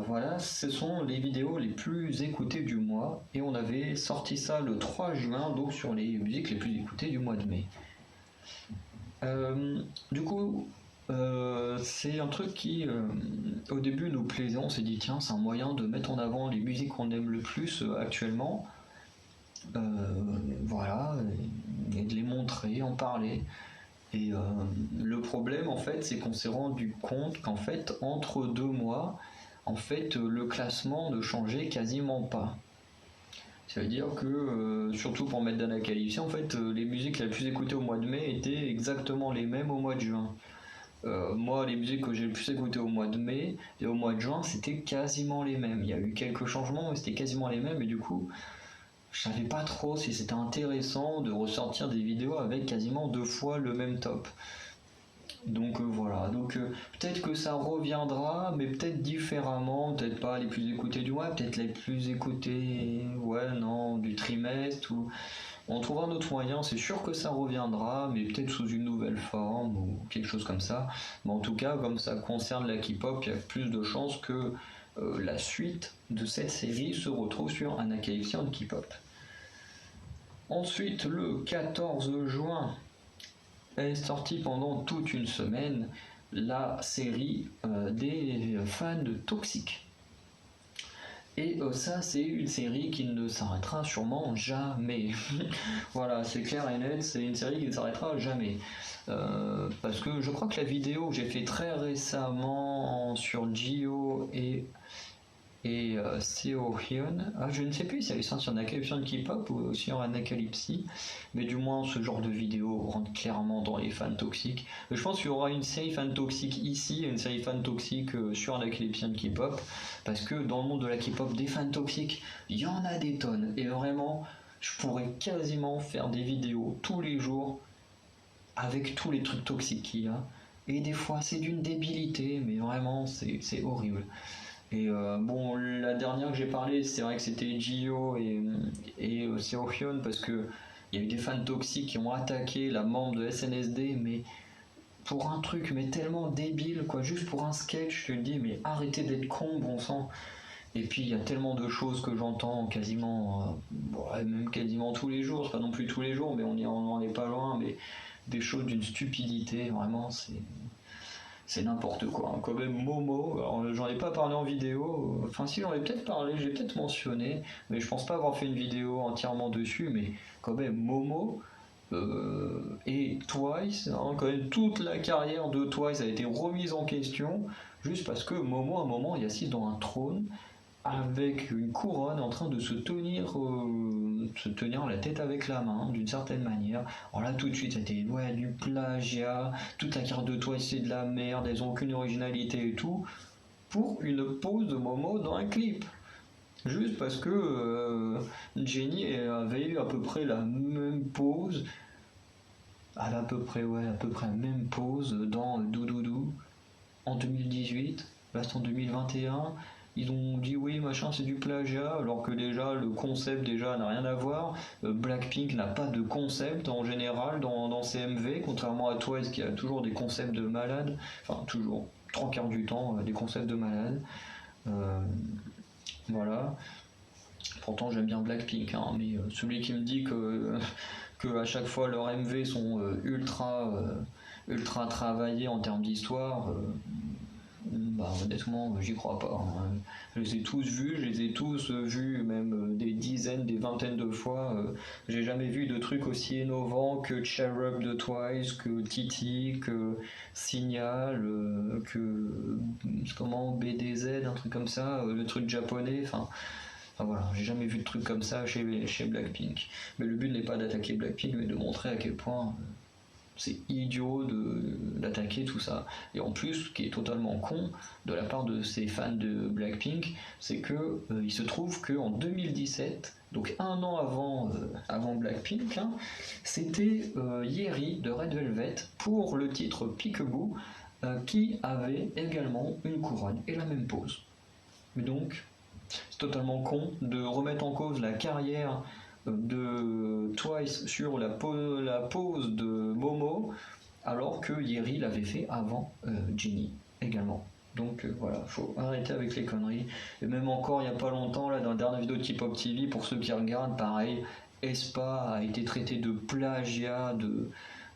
Voilà, ce sont les vidéos les plus écoutées du mois, et on avait sorti ça le 3 juin, donc sur les musiques les plus écoutées du mois de mai. Du coup, c'est un truc qui, au début, nous plaisait. On s'est dit, tiens, c'est un moyen de mettre en avant les musiques qu'on aime le plus actuellement. Voilà, et de les montrer, en parler. Et le problème, en fait, c'est qu'on s'est rendu compte qu'en fait, entre 2 mois, en fait, le classement ne changeait quasiment pas. Ça veut dire que, surtout pour mettre Dana Calypso, en fait, les musiques les plus écoutées au mois de mai étaient exactement les mêmes au mois de juin. Moi, les musiques que j'ai le plus écoutées au mois de mai et au mois de juin, c'était quasiment les mêmes. Il y a eu quelques changements, mais c'était quasiment les mêmes. Et du coup, je savais pas trop si c'était intéressant de ressortir des vidéos avec quasiment 2 fois le même top. Donc voilà, donc peut-être que ça reviendra, mais peut-être différemment, peut-être pas les plus écoutées du mois, peut-être les plus écoutées, ouais, non, du trimestre, ou on trouvera un autre moyen, c'est sûr que ça reviendra, mais peut-être sous une nouvelle forme, ou quelque chose comme ça. Mais en tout cas, comme ça concerne la K-pop, il y a plus de chances que la suite de cette série se retrouve sur un Calypso de K-pop. Ensuite, le 14 juin, est sortie pendant toute une semaine la série des fans de Toxic. Et ça, c'est une série qui ne s'arrêtera sûrement jamais. Voilà, c'est clair et net, c'est une série qui ne s'arrêtera jamais. Parce que je crois que la vidéo que j'ai fait très récemment sur Gio et Seohyun, je ne sais plus si elle est sortie sur Nakalypso de K-pop ou sur Anacalypsy, mais du moins ce genre de vidéo rentre clairement dans les fans toxiques. Je pense qu'il y aura une série fan toxique ici et une série fan toxique sur Anacalypsy de K-pop, parce que dans le monde de la K-pop, des fans toxiques, il y en a des tonnes, et vraiment, je pourrais quasiment faire des vidéos tous les jours avec tous les trucs toxiques qu'il y a, et des fois c'est d'une débilité, mais vraiment c'est horrible. Et bon, la dernière que j'ai parlé, c'est vrai que c'était Gio et Seohyun, parce que il y a eu des fans toxiques qui ont attaqué la membre de SNSD, mais pour un truc mais tellement débile, quoi, juste pour un sketch, je te dis, mais arrêtez d'être con, bon sang. Et puis il y a tellement de choses que j'entends quasiment, même quasiment tous les jours, c'est pas non plus tous les jours, mais on en est pas loin, mais des choses d'une stupidité, vraiment, c'est n'importe quoi. Quand même Momo, alors j'en ai pas parlé en vidéo, enfin si j'en ai peut-être parlé, j'ai peut-être mentionné, mais je pense pas avoir fait une vidéo entièrement dessus, mais quand même Momo, Et Twice, hein, quand même toute la carrière de Twice a été remise en question juste parce que Momo à un moment il est assis dans un trône avec une couronne en train de se tenir la tête avec la main d'une certaine manière. Alors là tout de suite c'était ouais, du plagiat, toute la carte de Twice c'est de la merde, elles ont aucune originalité et tout, pour une pose de Momo dans un clip. Juste parce que Jenny avait eu à peu près la même pose, à peu près la même pose dans Doudoudou en 2018. Là c'est en 2021. Ils ont dit oui machin c'est du plagiat alors que déjà le concept déjà n'a rien à voir. Blackpink n'a pas de concept en général dans CMV, contrairement à Twice qui a toujours des concepts de malade, enfin toujours, trois quarts du temps des concepts de malade. Voilà. Pourtant j'aime bien Blackpink, hein, mais celui qui me dit que à chaque fois leurs MV sont ultra travaillés en termes d'histoire, bah honnêtement j'y crois pas, hein. Je les ai tous vus, même des dizaines, des vingtaines de fois. J'ai jamais vu de truc aussi innovant que Cherub de Twice, que Titi, que Signal, que comment BDZ, un truc comme ça, le truc japonais, enfin voilà, j'ai jamais vu de truc comme ça chez Blackpink. Mais le but n'est pas d'attaquer Blackpink, mais de montrer à quel point c'est idiot d'attaquer tout ça. Et en plus, ce qui est totalement con de la part de ces fans de Blackpink, c'est que il se trouve qu'en 2017, donc un an avant Blackpink, hein, c'était Yeri de Red Velvet pour le titre Peekaboo qui avait également une couronne et la même pose. Mais donc, c'est totalement con de remettre en cause la carrière de Twice sur la pose de Momo alors que Yeri l'avait fait avant Jenny également. Donc voilà, faut arrêter avec les conneries. Et même encore il n'y a pas longtemps, là dans la dernière vidéo de K-Pop TV, pour ceux qui regardent, pareil, aespa a été traité de plagiat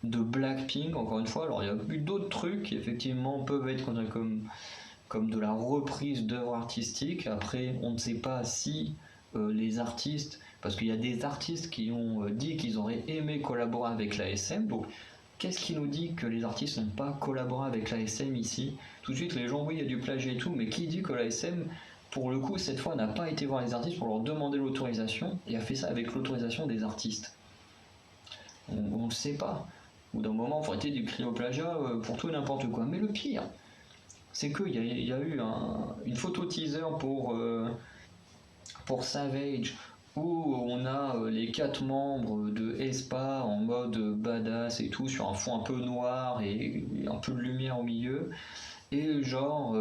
de Blackpink, encore une fois. Alors il y a eu d'autres trucs qui effectivement peuvent être comme de la reprise d'œuvres artistiques. Après, on ne sait pas si les artistes, parce qu'il y a des artistes qui ont dit qu'ils auraient aimé collaborer avec l'ASM, donc qu'est-ce qui nous dit que les artistes n'ont pas collaboré avec l'ASM ici? Tout de suite, les gens, oui, il y a du plagiat et tout, mais qui dit que l'ASM, pour le coup, cette fois, n'a pas été voir les artistes pour leur demander l'autorisation et a fait ça avec l'autorisation des artistes? On ne sait pas. Ou d'un moment, il faut arrêter de crier au plagiat pour tout et n'importe quoi. Mais le pire, c'est qu'il y a eu une photo teaser pour Savage où on a les 4 membres de aespa en mode badass et tout sur un fond un peu noir et un peu de lumière au milieu, et genre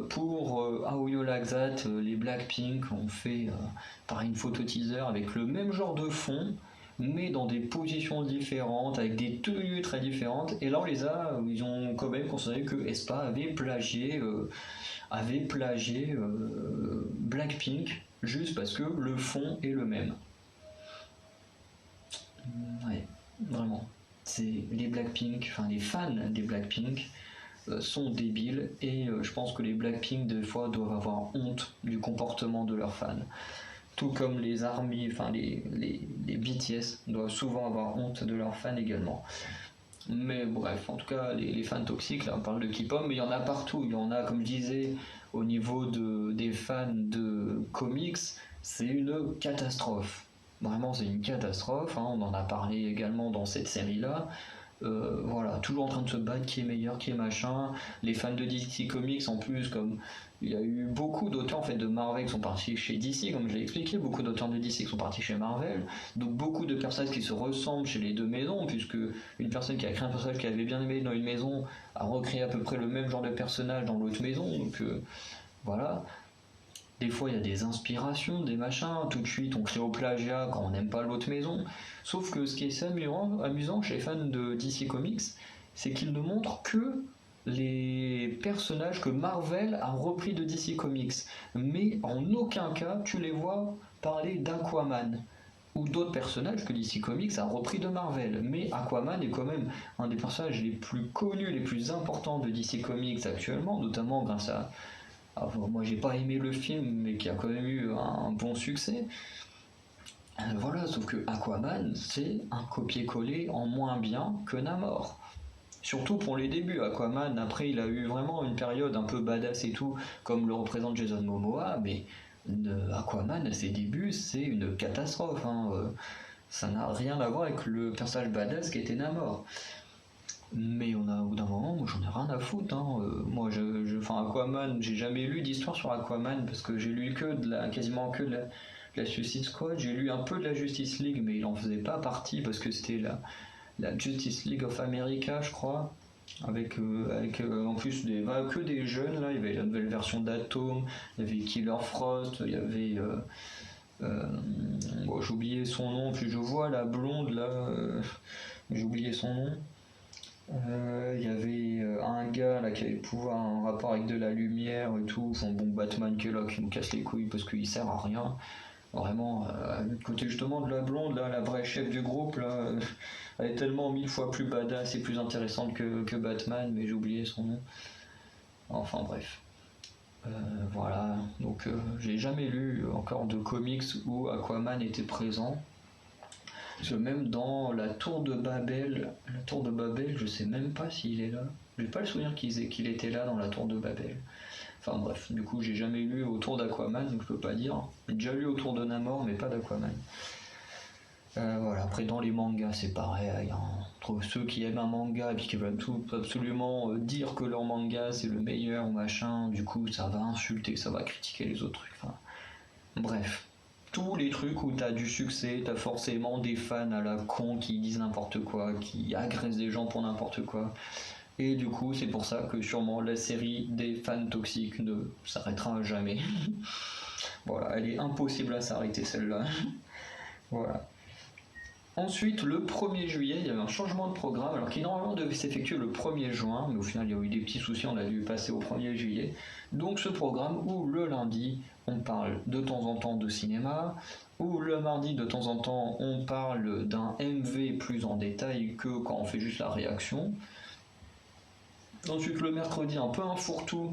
pour Aoyo Laxat, les Blackpink ont fait pareil une photo teaser avec le même genre de fond mais dans des positions différentes, avec des tenues très différentes. Et là, ils ont quand même considéré que aespa avait plagié Blackpink juste parce que le fond est le même. Ouais, vraiment. C'est les Blackpink, enfin les fans des Blackpink sont débiles et je pense que les Blackpink des fois doivent avoir honte du comportement de leurs fans. Tout comme les ARMY, enfin les BTS doivent souvent avoir honte de leurs fans également. Mais bref, en tout cas, les fans toxiques, là on parle de K-pop, mais il y en a partout. Il y en a, comme je disais, au niveau des fans de comics, c'est une catastrophe. Vraiment, c'est une catastrophe, hein. On en a parlé également dans cette série-là. Voilà, toujours en train de se battre, qui est meilleur, qui est machin. Les fans de DC Comics, en plus, comme il y a eu beaucoup d'auteurs en fait de Marvel qui sont partis chez DC, comme je l'ai expliqué, beaucoup d'auteurs de DC qui sont partis chez Marvel, donc beaucoup de personnages qui se ressemblent chez les deux maisons, puisque une personne qui a créé un personnage qu'elle avait bien aimé dans une maison a recréé à peu près le même genre de personnage dans l'autre maison, donc voilà. Des fois, il y a des inspirations, des machins, tout de suite on crée au plagiat quand on n'aime pas l'autre maison. Sauf que ce qui est amusant chez les fans de DC Comics, c'est qu'ils ne montrent que les personnages que Marvel a repris de DC Comics. Mais en aucun cas, tu les vois parler d'Aquaman ou d'autres personnages que DC Comics a repris de Marvel. Mais Aquaman est quand même un des personnages les plus connus, les plus importants de DC Comics actuellement, notamment grâce à... Alors, moi j'ai pas aimé le film, mais qui a quand même eu un bon succès. Voilà, sauf que Aquaman, c'est un copier-coller en moins bien que Namor. Surtout pour les débuts, Aquaman, après il a eu vraiment une période un peu badass et tout, comme le représente Jason Momoa, mais Aquaman à ses débuts c'est une catastrophe, hein. Ça n'a rien à voir avec le personnage badass qui était Namor. Mais on a, au bout d'un moment, moi j'en ai rien à foutre, hein. Moi, enfin, Aquaman, j'ai jamais lu d'histoire sur Aquaman parce que j'ai lu que quasiment que de la Suicide Squad. J'ai lu un peu de la Justice League, mais il en faisait pas partie parce que c'était la Justice League of America, je crois. Avec en plus que des jeunes, là. Il y avait la nouvelle version d'Atom, il y avait Killer Frost, il y avait. Bon, j'ai oublié son nom, puis je vois la blonde là, j'ai oublié son nom. Il y avait un gars là qui avait le pouvoir en rapport avec de la lumière et tout. Enfin bon, Batman qui est là, qui nous casse les couilles parce qu'il sert à rien. Vraiment, côté justement de la blonde, là, la vraie chef du groupe, là, elle est tellement 1000 fois plus badass et plus intéressante que Batman, mais j'ai oublié son nom. Enfin bref. Voilà, donc j'ai jamais lu encore de comics où Aquaman était présent. Parce que même dans la tour de Babel, je sais même pas s'il est là. J'ai pas le souvenir qu'il était là dans la tour de Babel. Enfin bref, du coup j'ai jamais lu autour d'Aquaman, donc je peux pas dire. J'ai déjà lu autour de Namor, mais pas d'Aquaman. Voilà, après dans les mangas c'est pareil, hein. Entre ceux qui aiment un manga et puis qui veulent absolument dire que leur manga c'est le meilleur ou machin, du coup ça va insulter, ça va critiquer les autres trucs. Enfin, bref, tous les trucs où t'as du succès, t'as forcément des fans à la con qui disent n'importe quoi, qui agressent des gens pour n'importe quoi. Et du coup, c'est pour ça que sûrement la série des fans toxiques ne s'arrêtera jamais. Voilà, elle est impossible à s'arrêter celle-là. Voilà. Ensuite, le 1er juillet, il y avait un changement de programme, alors qui normalement devait s'effectuer le 1er juin, mais au final il y a eu des petits soucis, on a dû passer au 1er juillet. Donc ce programme où le lundi, on parle de temps en temps de cinéma, où le mardi de temps en temps on parle d'un MV plus en détail que quand on fait juste la réaction. Ensuite le mercredi un peu un fourre-tout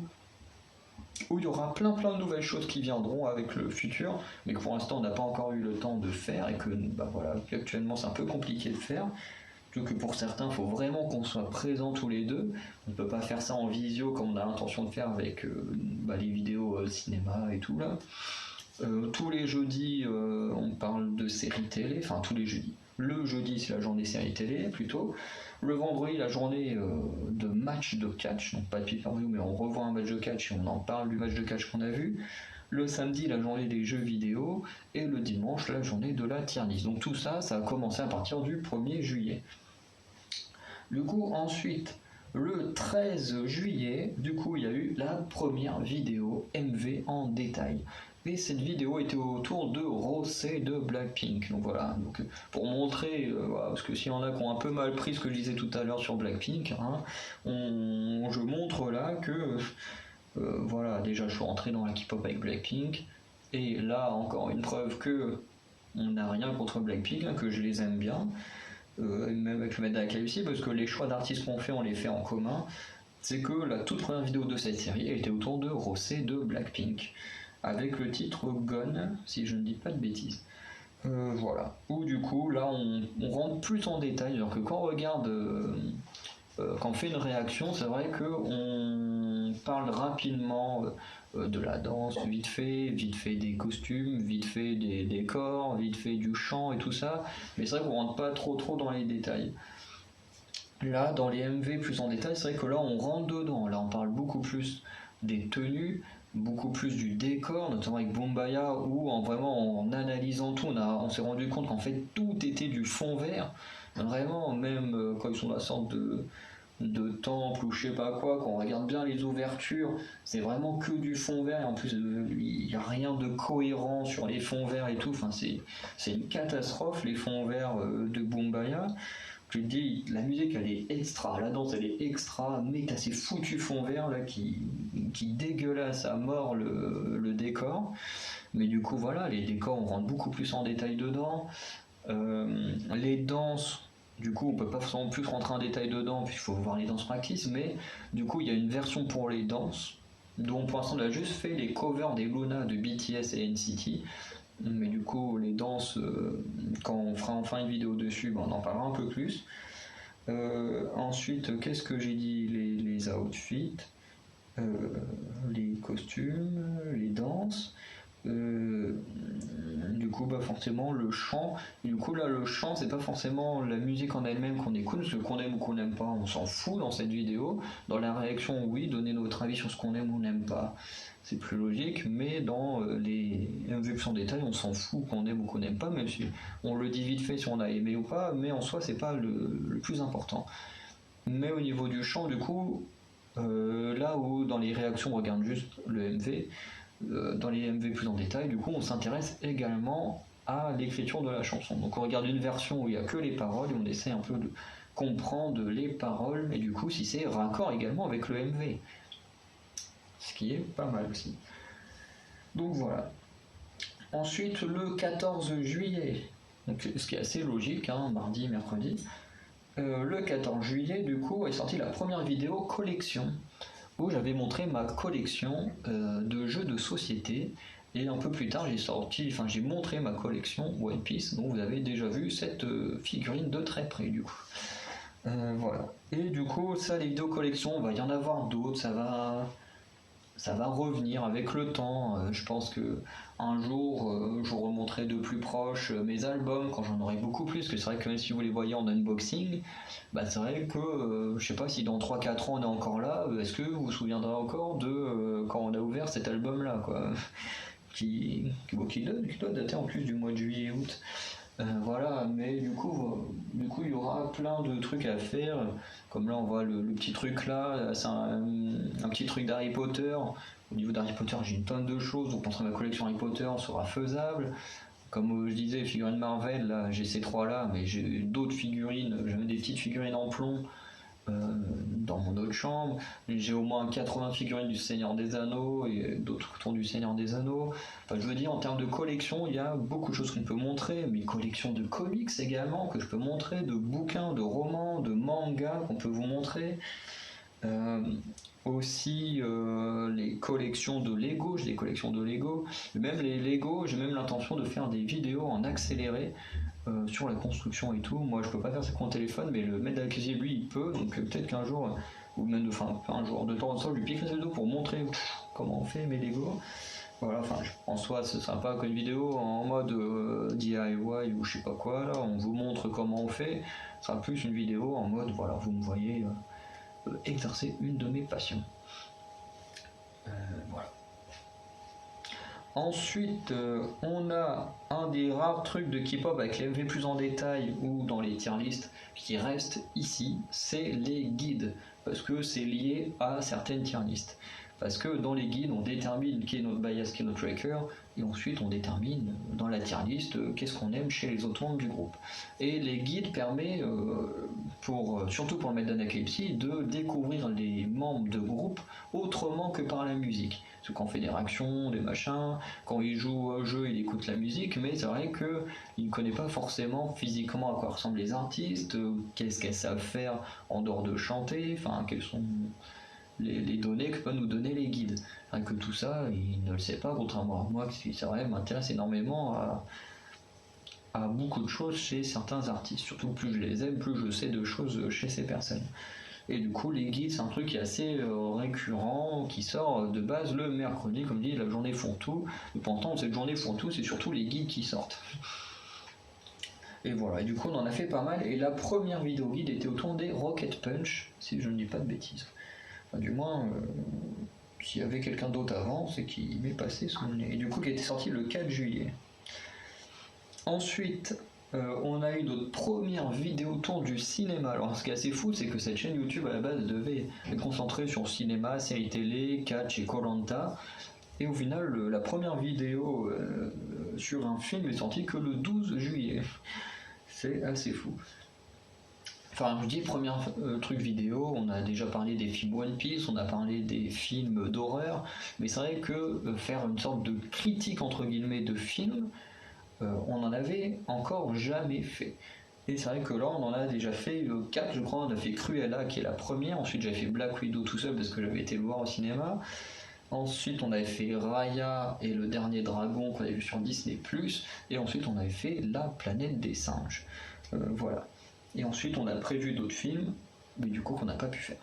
où il y aura plein de nouvelles choses qui viendront avec le futur, mais que pour l'instant on n'a pas encore eu le temps de faire et que voilà, actuellement c'est un peu compliqué de faire. Surtout que pour certains, il faut vraiment qu'on soit présents tous les deux. On ne peut pas faire ça en visio comme on a l'intention de faire avec les vidéos cinéma et tout là. Tous les jeudis, on parle de séries télé, enfin tous les jeudis. Le jeudi, c'est la journée série télé plutôt. Le vendredi, la journée de match de catch, donc pas de pay-per-view, mais on revoit un match de catch et on en parle du match de catch qu'on a vu. Le samedi, la journée des jeux vidéo. Et le dimanche, la journée de la tier list. Donc tout ça, ça a commencé à partir du 1er juillet. Du coup, ensuite, le 13 juillet, du coup, il y a eu la première vidéo MV en détail. Et cette vidéo était autour de Rosé de Blackpink. Donc voilà, donc, pour montrer, voilà, parce que s'il y en a qui ont un peu mal pris ce que je disais tout à l'heure sur Blackpink, hein, je montre là que, voilà, déjà je suis rentré dans la K-pop avec Blackpink, et là encore une preuve que on n'a rien contre Blackpink, hein, que je les aime bien, même avec le Med aussi, parce que les choix d'artistes qu'on fait, on les fait en commun. C'est que la toute première vidéo de cette série était autour de Rosé de Blackpink, avec le titre Gone, si je ne dis pas de bêtises. Voilà. Où du coup, là, on rentre plus en détail, alors que quand on regarde, quand on fait une réaction, c'est vrai qu'on parle rapidement de la danse, vite fait des costumes, vite fait des décors, vite fait du chant et tout ça, mais c'est vrai qu'on rentre pas trop dans les détails. Là, dans les MV plus en détail, c'est vrai que là, on rentre dedans. Là, on parle beaucoup plus des tenues, beaucoup plus du décor, notamment avec Bombaya, où vraiment en analysant tout, on s'est rendu compte qu'en fait tout était du fond vert. Vraiment, même quand ils sont dans la sorte de temple ou je sais pas quoi, quand on regarde bien les ouvertures, c'est vraiment que du fond vert, et en plus il n'y a rien de cohérent sur les fonds verts et tout. Enfin, c'est une catastrophe les fonds verts de Bombaya. Je te dis, la musique elle est extra, la danse elle est extra, mais t'as ces foutus fonds verts là qui dégueulassent à mort le décor. Mais du coup voilà, les décors on rentre beaucoup plus en détail dedans. Les danses, du coup on peut pas forcément plus rentrer en détail dedans, puis il faut voir les danses practice, mais du coup il y a une version pour les danses, dont pour l'instant on a juste fait les covers des Luna de BTS et NCT. mais du coup les danses, quand on fera enfin une vidéo dessus, on en parlera un peu plus. Ensuite, qu'est-ce que j'ai dit, les outfits, les costumes, les danses. Du coup, forcément, le chant. Du coup, là, le chant, c'est pas forcément la musique en elle-même qu'on écoute, parce que qu'on aime ou qu'on n'aime pas, on s'en fout dans cette vidéo. Dans la réaction, oui, donner notre avis sur ce qu'on aime ou n'aime pas, c'est plus logique, mais dans les MV plus en détail, on s'en fout qu'on aime ou qu'on n'aime pas, même si on le dit vite fait si on a aimé ou pas, mais en soi, c'est pas le plus important. Mais au niveau du chant, du coup, là où dans les réactions on regarde juste le MV, dans les MV plus en détail, du coup on s'intéresse également à l'écriture de la chanson. Donc on regarde une version où il n'y a que les paroles et on essaie un peu de comprendre les paroles et du coup si c'est raccord également avec le MV. Ce qui est pas mal aussi. Donc voilà. Ensuite le 14 juillet, donc, ce qui est assez logique, mardi, mercredi, le 14 juillet du coup est sortie la première vidéo collection où j'avais montré ma collection de jeux de société et un peu plus tard j'ai montré ma collection One Piece, donc vous avez déjà vu cette figurine de très près du coup. Voilà. Et du coup ça, les vidéos collection, il va y en avoir d'autres, ça va revenir avec le temps. Je pense que un jour, je vous remontrerai de plus proche mes albums quand j'en aurai beaucoup plus. Parce que c'est vrai que même si vous les voyez en unboxing, c'est vrai que je sais pas si dans 3-4 ans on est encore là. Est-ce que vous vous souviendrez encore de quand on a ouvert cet album-là, quoi, qui doit dater en plus du mois de juillet-août. Voilà, mais du coup, il y aura plein de trucs à faire. Comme là, on voit le petit truc là, c'est un petit truc d'Harry Potter. Au niveau d'Harry Potter, j'ai une tonne de choses, donc penser ma collection Harry Potter sera faisable. Comme je disais, les figurines Marvel, là, j'ai ces trois là, mais j'ai d'autres figurines, j'ai même des petites figurines en plomb dans mon autre chambre. J'ai au moins 80 figurines du Seigneur des Anneaux et d'autres tons du Seigneur des Anneaux. Enfin, je veux dire, en termes de collection, il y a beaucoup de choses qu'on peut montrer, mais collection de comics également que je peux montrer, de bouquins, de romans, de mangas qu'on peut vous montrer. Aussi les collections de Lego, j'ai des collections de Lego, même les Lego, j'ai même l'intention de faire des vidéos en accéléré sur la construction et tout. Moi je peux pas faire ça avec mon téléphone, mais le maître d'accusé lui il peut, donc peut-être qu'un jour, ou même pas un jour, de temps en temps je lui piquerai ses vidéos pour montrer comment on fait mes Lego. Voilà, en soi ce sera pas qu'une vidéo en mode DIY ou je sais pas quoi, là on vous montre comment on fait, ce sera plus une vidéo en mode voilà, vous me voyez exercer une de mes passions. Voilà. Ensuite, on a un des rares trucs de K-pop avec les MV plus en détail ou dans les tier lists qui reste ici, c'est les guides, parce que c'est lié à certaines tier lists. Parce que dans les guides, on détermine qui est notre bias, qui est notre tracker, et ensuite on détermine dans la tier list qu'est-ce qu'on aime chez les autres membres du groupe. Et les guides permettent, surtout pour le maître d'Anaclepsy, de découvrir les membres de groupe autrement que par la musique. Parce qu'on fait des réactions, des machins, quand il joue au jeu, il écoute la musique, mais c'est vrai qu'il ne connaît pas forcément physiquement à quoi ressemblent les artistes, qu'est-ce qu'elles savent faire en dehors de chanter, enfin quelles sont les données que peuvent nous donner les guides. Rien que tout ça, il ne le sait pas, contrairement à moi, qui c'est vrai, m'intéresse énormément à beaucoup de choses chez certains artistes. Surtout plus je les aime, plus je sais de choses chez ces personnes. Et du coup, les guides, c'est un truc qui est assez récurrent, qui sort de base le mercredi, comme dit, la journée Fourre-Tout. Et pendant cette journée Fourre-Tout, c'est surtout les guides qui sortent. Et voilà, et du coup, on en a fait pas mal. Et la première vidéo guide était autour des Rocket Punch, si je ne dis pas de bêtises. Enfin, du moins, s'il y avait quelqu'un d'autre avant, c'est qu'il m'est passé sous le nez. Et du coup, qui était sorti le 4 juillet. Ensuite, on a eu notre première vidéo tour du cinéma. Alors ce qui est assez fou, c'est que cette chaîne YouTube à la base devait être concentrée sur cinéma, séries télé, catch et Koh-Lanta. Et au final, la première vidéo sur un film est sortie que le 12 juillet. C'est assez fou. Enfin, je dis premier truc vidéo, on a déjà parlé des films One Piece, on a parlé des films d'horreur, mais c'est vrai que faire une sorte de critique entre guillemets de films, on n'en avait encore jamais fait. Et c'est vrai que là, on en a déjà fait 4, je crois. On a fait Cruella, qui est la première. Ensuite, j'avais fait Black Widow tout seul parce que j'avais été le voir au cinéma. Ensuite, on avait fait Raya et le dernier dragon qu'on avait vu sur Disney+. Et ensuite, on avait fait La planète des singes. Voilà. Et ensuite, on a prévu d'autres films, mais du coup, qu'on n'a pas pu faire.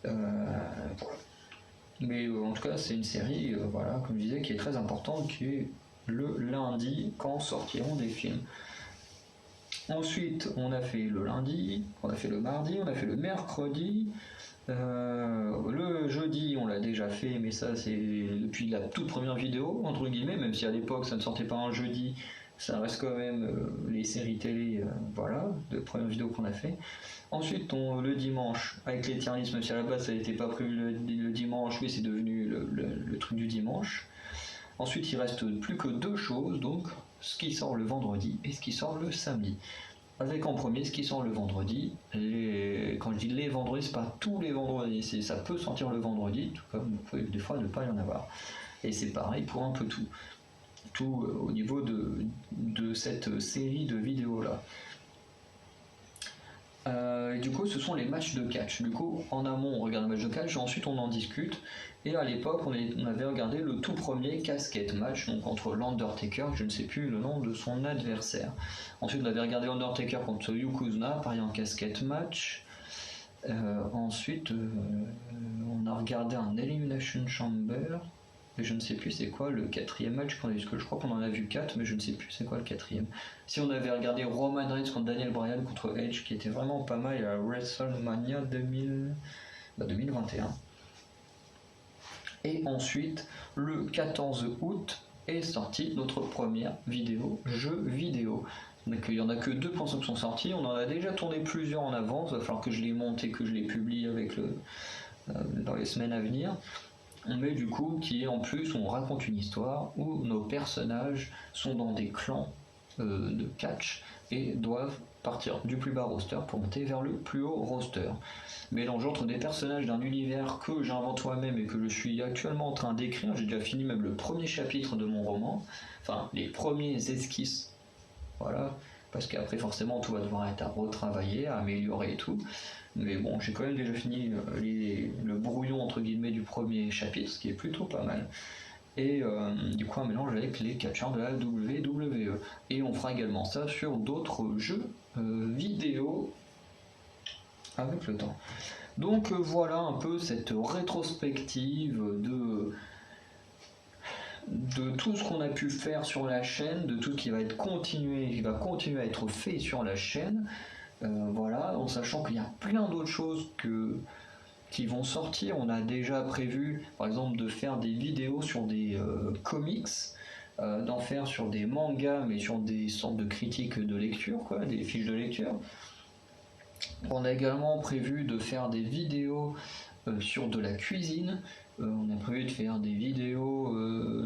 Voilà. Mais en tout cas, c'est une série, voilà, comme je disais, qui est très importante, qui est le lundi quand sortiront des films. Ensuite, on a fait le lundi, on a fait le mardi, on a fait le mercredi. Le jeudi, on l'a déjà fait, mais ça, c'est depuis la toute première vidéo, entre guillemets, même si à l'époque ça ne sortait pas un jeudi, ça reste quand même les séries télé, voilà, de première vidéo qu'on a fait. Ensuite, le dimanche, avec l'éternalisme, même si à la base ça n'était pas prévu le dimanche, oui, c'est devenu le truc du dimanche. Ensuite, il reste plus que deux choses, donc ce qui sort le vendredi et ce qui sort le samedi. Avec en premier ce qui sort le vendredi. Quand je dis les vendredis, c'est pas tous les vendredis, ça peut sortir le vendredi, tout comme il peut des fois ne pas y en avoir. Et c'est pareil pour un peu tout. Tout au niveau de cette série de vidéos là. Du coup, ce sont les matchs de catch. Du coup, en amont, on regarde le match de catch, ensuite on en discute. Et à l'époque, on avait regardé le tout premier casquette match, donc contre l'Undertaker, je ne sais plus le nom de son adversaire. Ensuite, on avait regardé Undertaker contre Yokozuna, pareil en casquette match. Ensuite, on a regardé un Elimination Chamber. Et je ne sais plus c'est quoi le quatrième match qu'on a vu, parce que je crois qu'on en a vu 4, mais je ne sais plus c'est quoi le quatrième. Si on avait regardé Roman Reigns contre Daniel Bryan contre Edge, qui était vraiment pas mal à WrestleMania 2021. Et ensuite, le 14 août est sortie notre première jeu vidéo. Donc il n'y en a que 2 pour ceux qui sont sortis, on en a déjà tourné plusieurs en avance, il va falloir que je les monte et que je les publie dans les semaines à venir. Mais du coup, qui est en plus, on raconte une histoire où nos personnages sont dans des clans de catch et doivent partir du plus bas roster pour monter vers le plus haut roster. Mélange entre des personnages d'un univers que j'invente moi-même et que je suis actuellement en train d'écrire. J'ai déjà fini même le premier chapitre de mon roman, enfin les premiers esquisses, voilà, parce qu'après forcément tout va devoir être à retravailler, à améliorer et tout. Mais bon, j'ai quand même déjà fini le brouillon entre guillemets du premier chapitre, ce qui est plutôt pas mal. Et du coup un mélange avec les catcheurs de la WWE. Et on fera également ça sur d'autres jeux vidéo avec le temps. Donc voilà un peu cette rétrospective de tout ce qu'on a pu faire sur la chaîne, de tout ce qui va continuer à être fait sur la chaîne. Voilà, en sachant qu'il y a plein d'autres choses qui vont sortir. On a déjà prévu, par exemple, de faire des vidéos sur des comics, d'en faire sur des mangas, mais sur des sortes de critiques de lecture, quoi, des fiches de lecture. On a également prévu de faire des vidéos sur de la cuisine. On a prévu de faire des vidéos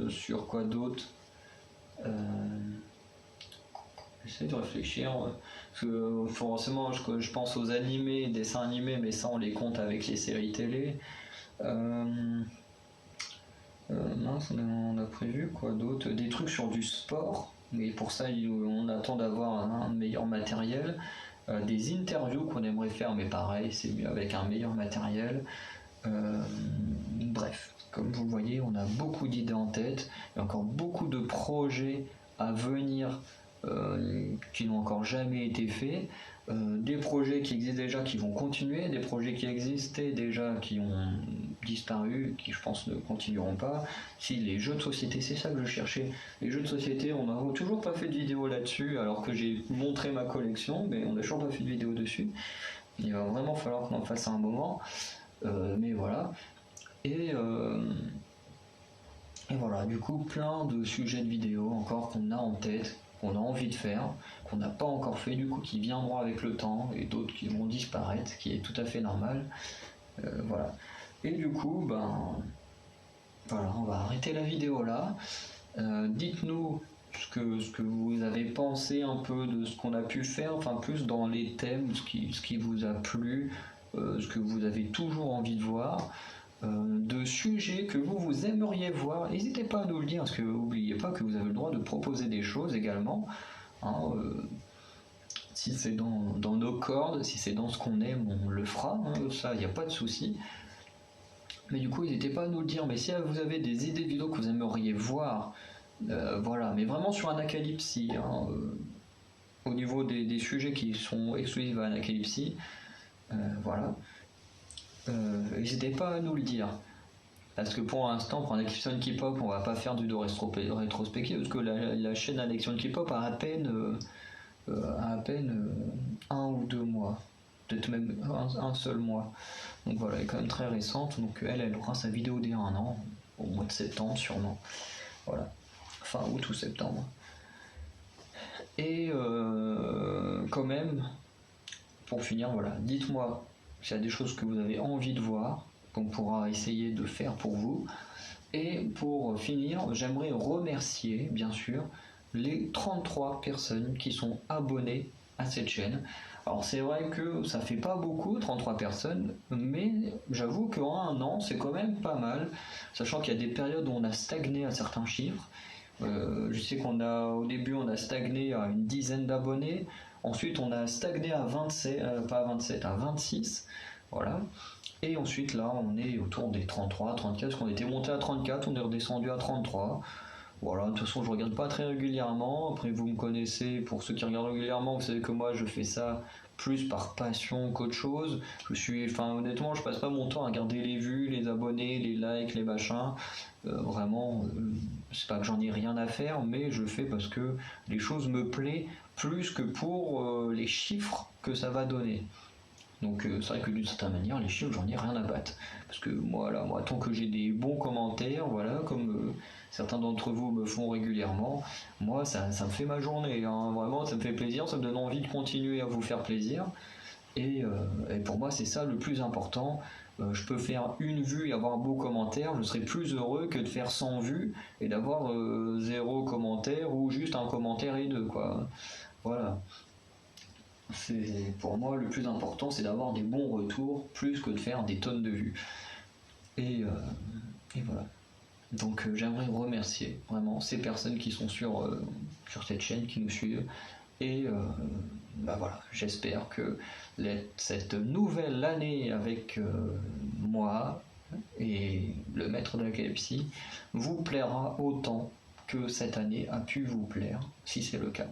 sur quoi d'autre. J'essaie de réfléchir. Parce que forcément, je pense aux animés, dessins animés, mais ça on les compte avec les séries télé. Mince, on a prévu quoi d'autre? Des trucs sur du sport, mais pour ça on attend d'avoir un meilleur matériel. Des interviews qu'on aimerait faire, mais pareil, c'est mieux avec un meilleur matériel. Bref, comme vous le voyez, on a beaucoup d'idées en tête, il y a encore beaucoup de projets à venir qui n'ont encore jamais été faits, des projets qui existent déjà qui vont continuer, des projets qui existaient déjà qui ont disparu, qui je pense ne continueront pas. Si les jeux de société, c'est ça que je cherchais, les jeux de société, on n'a toujours pas fait de vidéo là-dessus alors que j'ai montré ma collection, mais on n'a toujours pas fait de vidéo dessus. Il va vraiment falloir qu'on en fasse un moment, mais voilà. Et voilà, du coup, plein de sujets de vidéo encore qu'on a en tête, qu'on a envie de faire, qu'on n'a pas encore fait, du coup, qui viendront avec le temps, et d'autres qui vont disparaître, ce qui est tout à fait normal. Voilà. Et du coup, voilà, on va arrêter la vidéo là. Dites-nous ce que vous avez pensé un peu de ce qu'on a pu faire, enfin plus dans les thèmes, ce qui vous a plu, ce que vous avez toujours envie de voir. De sujets que vous aimeriez voir, n'hésitez pas à nous le dire, parce que n'oubliez pas que vous avez le droit de proposer des choses également, hein, si c'est dans nos cordes, si c'est dans ce qu'on aime, on le fera, hein, ça il n'y a pas de souci. Mais du coup, n'hésitez pas à nous le dire. Mais si vous avez des idées de vidéos que vous aimeriez voir, voilà, mais vraiment sur Anacalypsy, hein, au niveau des sujets qui sont exclusifs à Anacalypsy, voilà, n'hésitez pas à nous le dire. Parce que pour l'instant, pour Anacalypsy K-pop, on va pas faire du dos rétrospective, parce que la chaîne Anacalypsy K-pop a à peine 1 ou 2 mois, peut-être même un seul mois. Donc voilà, elle est quand même très récente. Donc elle aura sa vidéo dès 1 an, au mois de septembre sûrement. Voilà, fin août ou septembre. Et quand même, pour finir, voilà, dites-moi s'il y a des choses que vous avez envie de voir, qu'on pourra essayer de faire pour vous. Et pour finir, j'aimerais remercier, bien sûr, les 33 personnes qui sont abonnées à cette chaîne. Alors c'est vrai que ça fait pas beaucoup, 33 personnes, mais j'avoue qu'en 1 an, c'est quand même pas mal, sachant qu'il y a des périodes où on a stagné à certains chiffres. Je sais au début, on a stagné à une dizaine d'abonnés. Ensuite, on a stagné à 27, pas à 27, à 26. Voilà. Et ensuite, là, on est autour des 33, 34, parce qu'on était monté à 34, on est redescendu à 33. Voilà, de toute façon, je regarde pas très régulièrement. Après, vous me connaissez, pour ceux qui regardent régulièrement, vous savez que moi, je fais ça plus par passion qu'autre chose. Honnêtement, je passe pas mon temps à regarder les vues, les abonnés, les likes, les machins. Vraiment, c'est pas que j'en ai rien à faire, mais je fais parce que les choses me plaisent plus que pour les chiffres que ça va donner. Donc c'est vrai que d'une certaine manière, les chiffres, j'en ai rien à battre. Parce que moi, tant que j'ai des bons commentaires, voilà, comme certains d'entre vous me font régulièrement, moi, ça me fait ma journée. Hein. Vraiment, ça me fait plaisir, ça me donne envie de continuer à vous faire plaisir. Et pour moi, c'est ça le plus important. Je peux faire une vue et avoir un beau commentaire, je serai plus heureux que de faire 100 vues et d'avoir 0 commentaire ou juste un commentaire et 2, quoi. Voilà. Pour moi, le plus important, c'est d'avoir des bons retours plus que de faire des tonnes de vues. Et voilà. Donc j'aimerais remercier vraiment ces personnes qui sont sur cette chaîne, qui nous suivent. Et voilà, j'espère que cette nouvelle année avec moi et le maître de la Calypsie vous plaira autant que cette année a pu vous plaire, si c'est le cas.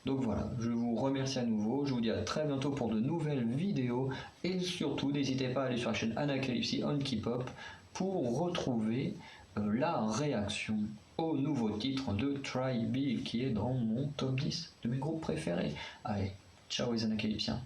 Donc voilà, je vous remercie à nouveau, je vous dis à très bientôt pour de nouvelles vidéos et surtout n'hésitez pas à aller sur la chaîne Anacalypsy on K-pop pour retrouver la réaction au nouveau titre de Try Big qui est dans mon top 10 de mes groupes préférés. Allez, ciao les Anacalypsiens.